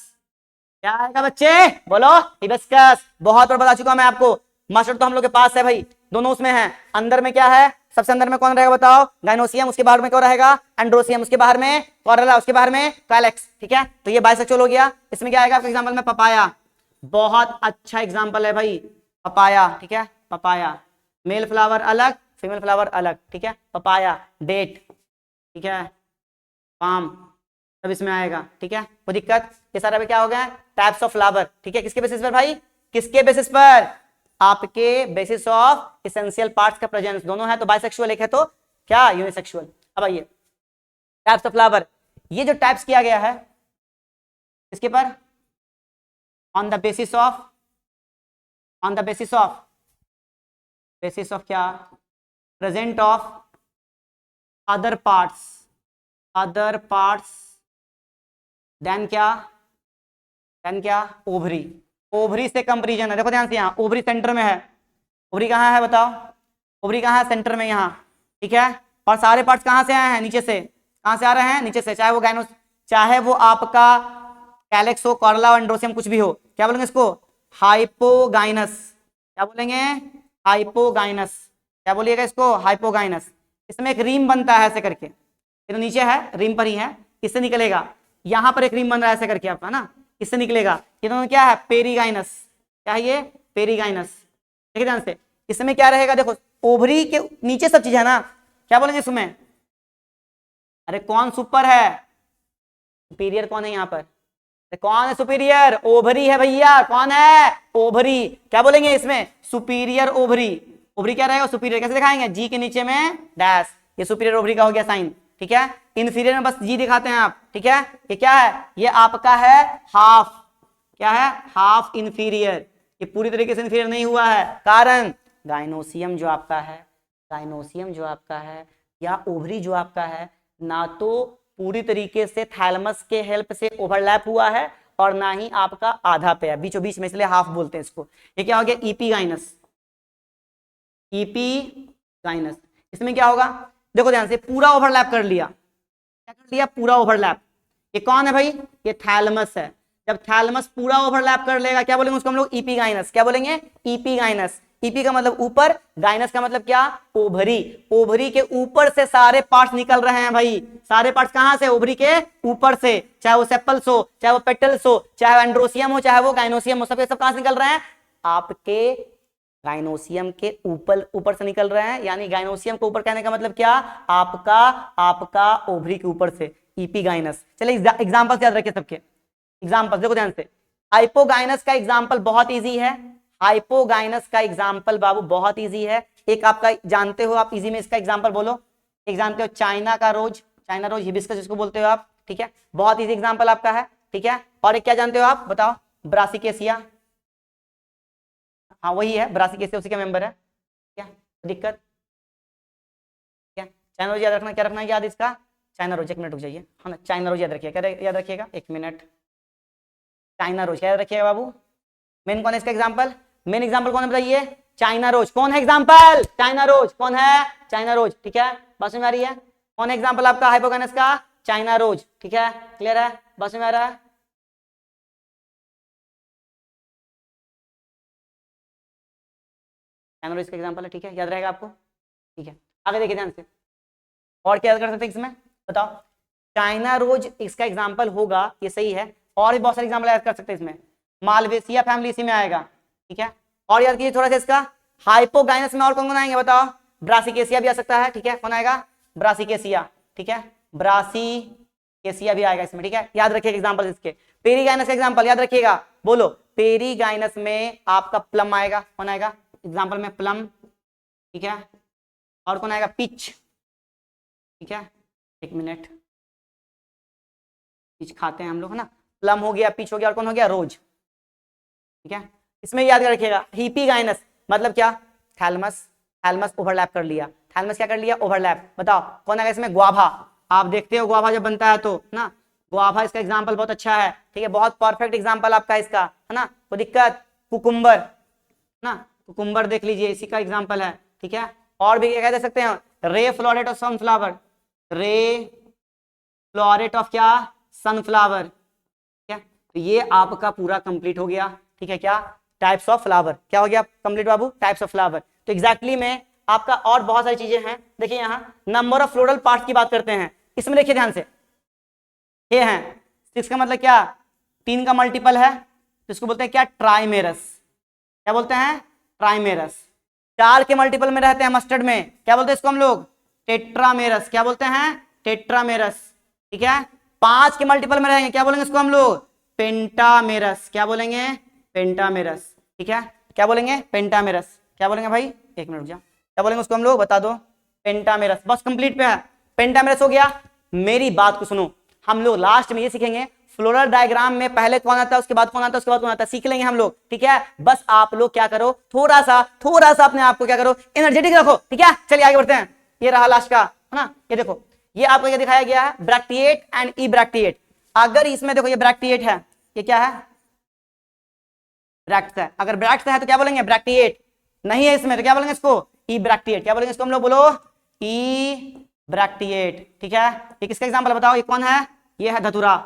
क्या आएगा बच्चे, बोलो, हिबिस्कस। बहुत बार बता चुका मैं आपको, मस्टर्ड तो हम लोग के पास है भाई, दोनों उसमें है। अंदर में क्या है, सबसे अंदर में कौन रहेगा बताओ, गाइनोसियम। उसके बाहर में क्या रहेगा, एंड्रोसियम। उसके बाहर में कॉरेला, उसके बाहर में कैलेक्स। ठीक है, तो ये बाइसेक्सुअल हो गया। इसमें क्या आएगा आपका एग्जांपल में, पपाया। बहुत अच्छा एग्जांपल है भाई, पपाया। ठीक है, पपाया, मेल फ्लावर अलग, फीमेल फ्लावर अलग। ठीक है, पपाया, डेट। ठीक है, पाम, सब इसमें आएगा। ठीक है, कोई दिक्कत, ये सारा भी क्या हो गया, टाइप्स ऑफ फ्लावर। ठीक है, किसके बेसिस पर भाई, किसके बेसिस पर, आपके बेसिस ऑफ एसेंशियल पार्ट्स का प्रेजेंस। दोनों है तो बाइसेक्सुअल, एक है तो क्या, यूनिसेक्सुअल। अब आइए टाइप्स ऑफ फ्लावर। ये जो टाइप्स किया गया है इसके पर, ऑन द बेसिस ऑफ क्या, present of other parts then क्या, ओवरी से कंपैरिजन है। देखो ध्यान से, यहाँ ओवरी सेंटर में है, ओवरी कहाँ है बताओ, ओवरी कहाँ है, सेंटर में यहाँ। ठीक है, और सारे पार्ट्स कहाँ से आए हैं, नीचे से। कहाँ से आ रहे हैं, नीचे से, चाहे वो आपका कैलेक्स हो, कॉर्ला और एंड्रोसियम, कुछ भी हो। क्या बोलेंगे इसको, हाइपोगाइनस। क्या बोलेंगे, हाइपोगाइनस। क्या बोलिएगा इसको, हाइपोगाइनस। इसमें एक रीम बनता है ऐसे करके, ये तो नीचे है, रीम पर ही है, इससे निकलेगा। यहाँ पर एक रीम बन रहा है ऐसे करके आपका ना, इससे निकलेगा। ये दोनों क्या है, पेरीगाइनस। क्या है ये, पेरीगाइनस। देखिए ध्यान से, इसमें क्या रहेगा, देखो ओवरी के नीचे सब चीज है ना। क्या बोलेंगे इसमें, अरे कौन सुपर है, सुपीरियर कौन है यहाँ पर, अरे कौन है सुपीरियर, ओवरी है भैया। कौन है, ओवरी। क्या बोलेंगे इसमें, सुपीरियर ओवरी। ओवरी क्या रहेगा, सुपीरियर। कैसे दिखाएंगे, जी के नीचे में डैश, ये सुपीरियर ओवरी का हो गया साइन। ठीक है, इन्फीरियर में बस जी दिखाते हैं आप। ठीक है, ये क्या है, ये आपका है हाफ। क्या है, हाफ इन्फीरियर। ये पूरी तरीके से इन्फीरियर नहीं हुआ है, कारण गाइनोसियम जो आपका है, या ओवरी जो आपका है, ना तो पूरी तरीके से थैलेमस के हेल्प से ओवरलैप हुआ है और ना ही आपका आधा पे है, बीचों बीच में, इसलिए हाफ बोलते हैं इसको। ये क्या हो गया, इपीगाइनस। इपीगाइनस इसमें क्या होगा, देखो ध्यान से, पूरा ओवरलैप कर लिया, क्या कर लिया, पूरा ओवरलैप। ये कौन है भाई, ये थैलेमस है। जब थैलेमस पूरा ओवरलैप कर लेगा क्या बोलेंगे उसको हम लोग, इपीगाइनस। क्या बोलेंगे, इपीगाइनस। ईपी का मतलब ऊपर, गाइनस का मतलब क्या, ओवरी। ओवरी के ऊपर से सारे पार्ट्स निकल रहे हैं भाई, सारे पार्ट्स कहां से, ओवरी के ऊपर से, चाहे वो सेपल्स हो, चाहे वो पेटल्स हो, चाहे वो एंड्रोसियम हो, चाहे वो गाइनोसियम हो, सब के सब कहां से निकल रहे हैं, आपके गाइनोसियम के ऊपर, ऊपर से निकल रहे हैं। यानी गाइनोसियम को ऊपर कहने का मतलब क्या, आपका ओवरी के ऊपर से, इपीगाइनस। चलिए एग्जांपल्स याद रखिए सबके, एग्जांपल देखो ध्यान से। हाइपोगाइनस का एग्जांपल बहुत इजी है, हाइपोगाइनस का एग्जांपल बाबू बहुत इजी है। एक आपका जानते हो आप, इजी में इसका एग्जांपल बोलो। एक जानते हो चाइना का रोज, चाइना रोज हिबिस्कस जिसको बोलते हो आप, ठीक है, बहुत इजी एग्जांपल आपका है, ठीक है। और एक क्या जानते हो आप बताओ, ब्रासिकेसिया, हाँ वही है ब्रासिकेसिया, उसी का मेंबर है, क्या दिक्कत, क्या चाइना रोज याद रखना, क्या रखना है याद इसका, चाइना रोज। एक मिनट रुक जाइए, है ना, चाइना रोज याद रखिएगा, क्या याद रखिएगा, एक मिनट, चाइना रोज क्या याद रखिएगा बाबू। मेन कौन है इसका एग्जांपल, मेन एग्जांपल कौन है बताइए, चाइना रोज। कौन है एग्जांपल, चाइना रोज। कौन है, चाइना रोज, ठीक है, बस में आ रही है। कौन है एग्जांपल आपका हाइपोगाइनस का, चाइना रोज, ठीक है, क्लियर है, बस में आ रहा है। चाइना रोज का एग्जांपल है, ठीक है, याद रहेगा आपको, ठीक है। आगे देखिए ध्यान से, और क्या याद कर सकते हैं इसमें बताओ, चाइना रोज इसका एग्जांपल होगा, ये सही है। और भी बहुत सारे एग्जांपल याद कर सकते हैं इसमें, मालवेसिया फैमिली इसी में आएगा, ठीक है। और याद कीजिए थोड़ा सा इसका, हाइपोगाइनस में और कौन कौन आएंगे बताओ, ब्रासिकेसिया भी आ सकता है, ठीक है, कौन आएगा, ब्रासिकेसिया, ठीक है, ब्रासिकेसिया भी आएगा इसमें, ठीक है, याद रखिएगा एग्जांपल इसके। पेरीगाइनस का एग्जांपल याद रखिएगा, बोलो, पेरीगाइनस में आपका प्लम आएगा, कौन आएगा एग्जांपल में, प्लम, ठीक है। और कौन आएगा, पिच, ठीक है, एक मिनट, पिच खाते हैं हम लोग, है ना, प्लम हो गया, पिच हो गया, और कौन हो गया, रोज, ठीक है। इसमें याद रखिएगा हिपीगाइनस मतलब क्या, थैलेमस, थैलेमस ओवरलैप कर लिया, थैलेमस क्या कर लिया, ओवरलैप। बताओ कौन आएगा इसमें, गुआभा। आप देखते हो गुआभा जब बनता है तो ना, गुआभा इसका एग्जांपल बहुत अच्छा है, ठीक है, बहुत परफेक्ट एग्जांपल आपका इसका, है ना, कोई दिक्कत, कुकुम्बर ना, कुकुम्बर देख लीजिए, इसी का एग्जांपल है, ठीक है। और भी क्या कह सकते हैं, रे फ्लोरेट ऑफ सनफ्लावर, रे फ्लोरेट ऑफ क्या, सनफ्लावर, ठीक है। तो ये आपका पूरा कंप्लीट हो गया, ठीक है, क्या, टाइप्स ऑफ फ्लावर, क्या हो गया complete Babu, types of flower. तो एग्जैक्टली में आपका और बहुत सारी चीजें हैं, देखिए यहाँ नंबर ऑफ फ्लोरल पार्ट्स की बात करते हैं, इसमें देखिए ध्यान से, ये हैं 6 का मतलब क्या, 3 का मल्टीपल है, तो इसको बोलते हैं क्या, ट्राइमेरस, क्या बोलते हैं, ट्राइमेरस। 4 के मल्टीपल में रहते हैं मस्टर्ड में, क्या बोलते हैं इसको हम लोग, टेट्रामेरस, क्या बोलते हैं, टेट्रामेरस, ठीक है। 5 के मल्टीपल में रहेंगे, क्या बोलेंगे इसको हम लोग, पेंटामेरस, क्या बोलेंगे, पेंटामेरस, ठीक है, क्या बोलेंगे, पेंटामेरस, क्या बोलेंगे भाई, एक मिनट रुक जा, क्या बोलेंगे उसको हम लोग बता दो, पेंटामेरस, बस कंप्लीट पे है, पेंटामेरस हो गया। मेरी बात को सुनो, हम लोग लास्ट में ये सीखेंगे, फ्लोरल डायग्राम में पहले कौन आता है, उसके बाद कौन आता है, उसके बाद कौन आता है, सीख लेंगे हम लोग, ठीक है। बस आप लोग क्या करो, थोड़ा सा अपने आप को क्या करो, एनर्जेटिक रखो, ठीक है। चलिए आगे बढ़ते हैं, ये रहा लास्ट का, है ना, ये देखो, ये आपको क्या दिखाया गया है, ब्रैक्टिएट एंड ई ब्रैक्टिएट। अगर इसमें देखो ये ब्रैक्टिएट है, ये क्या है, ब्रैक्ट्स है, अगर ब्रैक्ट्स है तो क्या बोलेंगे, ब्रैक्टिएट, नहीं है इसमें तो क्या बोलेंगे इसको, ई ब्रैक्टिएट, क्या बोलेंगे इसको हम लोग, बोलो ई ब्रैक्टिएट, ठीक है। ये किसका एग्जांपल बताओ, ये कौन है, ये है धतुरा,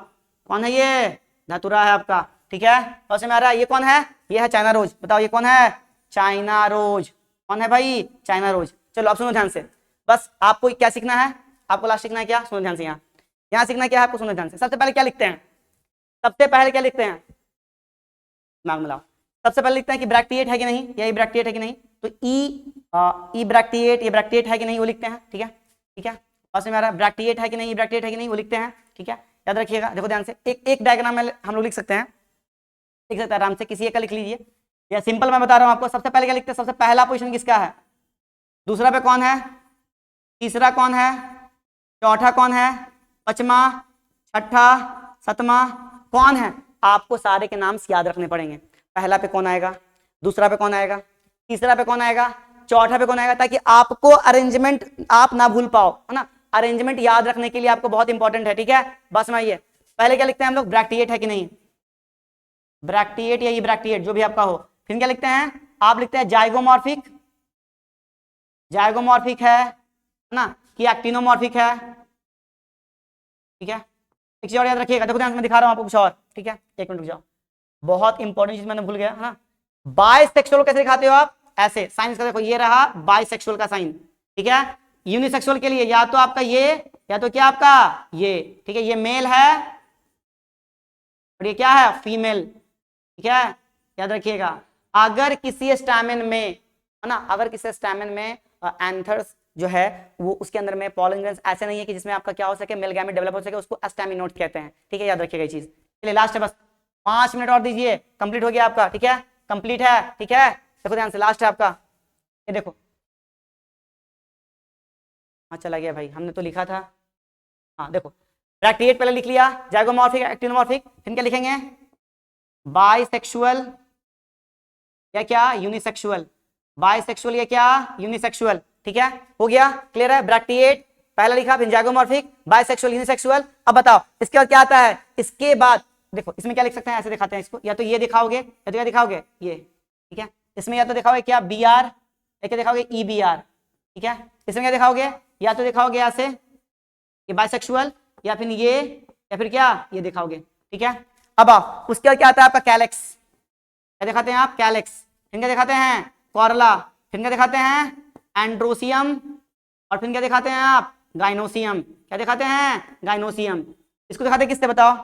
कौन है ये, धतुरा है आपका, ठीक है, और समझ में आ रहा है, ये कौन है, ये है चाइना रोज, बताओ ये कौन है, चाइना रोज, कौन है भाई, चाइना रोज। चलो अब सुनो ध्यान से, बस आपको क्या सीखना है, आपको लास्ट सीखना है क्या, सुनो ध्यान से, यहाँ सीखना क्या है आपको, सुनो ध्यान से। सबसे पहले क्या लिखते हैं, सबसे पहले क्या लिखते हैं, दिमाग में लाओ, सबसे पहले लिखते हैं कि ब्रैक्टिएट है कि नहीं, या ई ब्रैक्टिएट है कि नहीं, तो ई ब्रैक्टिएट, ये ब्रैक्टिएट है कि नहीं वो लिखते हैं, ठीक है, ठीक है, और समझ में आ रहा है, ब्रैक्टिएट है कि नहीं, ब्रैक्टिएट है कि नहीं वो लिखते हैं, ठीक है। याद रखिएगा, देखो ध्यान से, एक डायग्राम में हम लोग लिख सकते हैं, लिख सकते हैं आराम से, किसी एक का लिख लीजिए, या सिंपल मैं बता रहा हूं आपको। सबसे पहले क्या लिखते हैं, सबसे पहला पोजीशन किसका है, दूसरा पे कौन है, तीसरा कौन है, चौथा कौन है, पांचवा, छठा, सातवां कौन है, आपको सारे के नाम याद रखने पड़ेंगे। पहला पे कौन आएगा, दूसरा पे कौन आएगा, तीसरा पे कौन आएगा, चौथा पे कौन आएगा, ताकि आपको अरेंजमेंट आप ना भूल पाओ, है ना। अरेंजमेंट याद रखने के लिए आपको बहुत इंपॉर्टेंट है, ठीक है। बस में ये पहले क्या लिखते हैं हम लोग, ब्रैक्टिएट है कि नहीं, ब्रैक्टिएट या इब्रैक्टिएट जो भी आपका हो। फिर क्या लिखते हैं आप, लिखते हैं जाइगोमॉर्फिक, जाइगोमॉर्फिक है ना, कि एक्टिनोमॉर्फिक है, ठीक है। एक चीज और याद रखिएगा, देखो ध्यान से मैं दिखा रहा हूं आपको कुछ और, ठीक है, एक मिनट रुक जाओ, बहुत इंपॉर्टेंट चीज मैंने भूल गया है ना। बाइसेक्सुअल कैसे दिखाते हो आप, ऐसे साइन का, देखो ये रहा बाइसेक्सुअल का साइन, ठीक है। यूनिसेक्सुअल के लिए या तो आपका ये, या तो क्या आपका ये, ठीक है, ये मेल है और ये क्या है फीमेल, ठीक है, याद रखिएगा। अगर किसी स्टैमेन में है ना, अगर किसी स्टैमेन में एंथर्स जो है वो उसके अंदर में पॉलन ग्रेन्स ऐसे नहीं है कि जिसमें आपका क्या हो सके, मेल गैमेट डेवलप हो सके, उसको स्टैमिनोड कहते हैं, ठीक है, याद रखिएगा ये चीज। चलिए लास्ट है, बस 5 मिनट और दीजिए, कंप्लीट हो गया आपका, ठीक है, कंप्लीट है, ठीक है। देखो ध्यान से, लास्ट है आपका, ये देखो, हाँ चला गया भाई, हमने तो लिखा था, हाँ देखो, ब्रैक्टिएट पहले लिख लिया, जाइगोमॉर्फिक, एक्टिनोमॉर्फिक, फिर क्या लिखेंगे, बाइसेक्सुअल या क्या यूनिसेक्सुअल, बाइसेक्सुअल या क्या यूनिसेक्सुअल, ठीक है, हो गया, क्लियर है। ब्रैक्टिएट पहला लिखा, फिर जाइगोमॉर्फिक, बाइसेक्सुअल, यूनिसेक्सुअल। अब बताओ इसके बाद क्या आता है, इसके बाद देखो इसमें क्या लिख सकते हैं, ऐसे दिखाते हैं इसको, या तो ये दिखाओगे या तो क्या दिखाओगे ये, ठीक है। इसमें या तो दिखाओगे क्या बी आर, या क्या दिखाओगे ई बी आर, ठीक है। इसमें क्या दिखाओगे, या तो दिखाओगे ऐसे ये बाइसेक्सुअल, या फिर ये, या फिर क्या ये दिखाओगे, ठीक है। अब आओ उसके बाद क्या आता है आपका कैलेक्स, क्या दिखाते हैं आप, कैलेक्स, फिर क्या दिखाते हैं कॉर्ला, फिर क्या दिखाते हैं एंड्रोसियम, और फिर क्या दिखाते हैं आप गाइनोसियम, क्या दिखाते हैं गाइनोसियम। इसको दिखाते हैं किससे बताओ,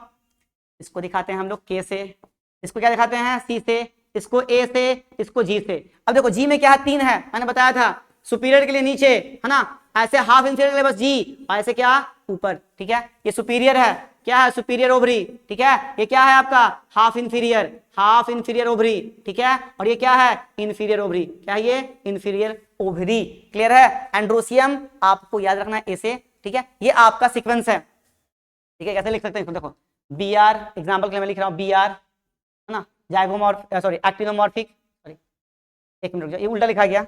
इसको दिखाते हैं हम लोग के से, इसको क्या दिखाते हैं सी से, इसको ए से, इसको जी से। अब देखो जी में क्या है 3 है, मैंने बताया था, सुपीरियर के लिए नीचे है ना, ऐसे हाफ इंफीरियर के लिए बस जी, और ऐसे क्या ऊपर, ठीक है। ये सुपीरियर है, क्या है सुपीरियर ओवरी, ठीक है। ये क्या है आपका हाफ इंफीरियर ओवरी, ठीक है। और ये क्या है इंफीरियर ओवरी, क्या है ये इंफीरियर ओवरी, क्लियर है। एंड्रोसियम आपको याद रखना है ए से, ठीक है, ये आपका सीक्वेंस है, ठीक है। कैसे लिख सकते हैं इसको, देखो बी आर, एग्जाम्पल के लिए मैं लिख रहा हूँ बी आर, है ना, जाइगोमॉर्फ सॉरी एक्टिनोमॉर्फिक, सॉरी एक मिनट रुक जाओ, ये उल्टा लिखा गया,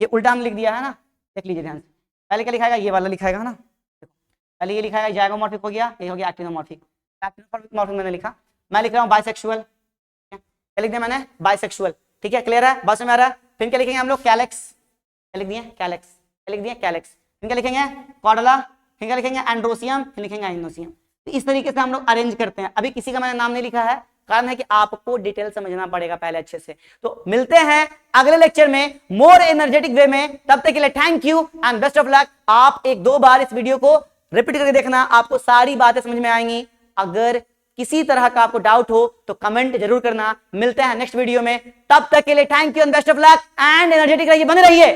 ये उल्टा हमने लिख दिया है ना, देख लीजिए ध्यान से, पहले क्या लिखाएगा ये वाला लिखाएगा है ना, पहले ये लिखाएगा जाइगोमॉर्फिक हो गया, ये हो गया एक्टिनोमॉर्फिक, एक्टिनोमॉर्फिक मैंने लिखा, मैं लिख रहा हूँ बाइसेक्सुअल, क्या लिख दिया मैंने बाइसेक्सुअल, ठीक है, क्लियर है, बस में आ रहा है। फिर क्या लिखेंगे हम लोग कैलेक्स, क्या लिख दिए कैलेक्स, क्या लिख दिए कैलेक्स, फिर क्या लिखेंगे कॉर्डला, फिर क्या लिखेंगे एंड्रोसियम, फिर लिखेंगे आइनोसियम। तो इस तरीके से हम लोग अरेंज करते हैं। अभी किसी का मैंने नाम नहीं लिखा है, कारण है कि आपको डिटेल समझना पड़ेगा पहले अच्छे से। तो मिलते हैं अगले लेक्चर में मोर एनर्जेटिक वे में, तब तक के लिए thank you and best of luck. आप 1-2 बार इस वीडियो को रिपीट करके देखना, आपको सारी बातें समझ में आएंगी। अगर किसी तरह का आपको डाउट हो तो कमेंट जरूर करना। मिलते हैं नेक्स्ट वीडियो में, तब तक के लिए thank you and best of luck and energetic रहिए, बने रहिए।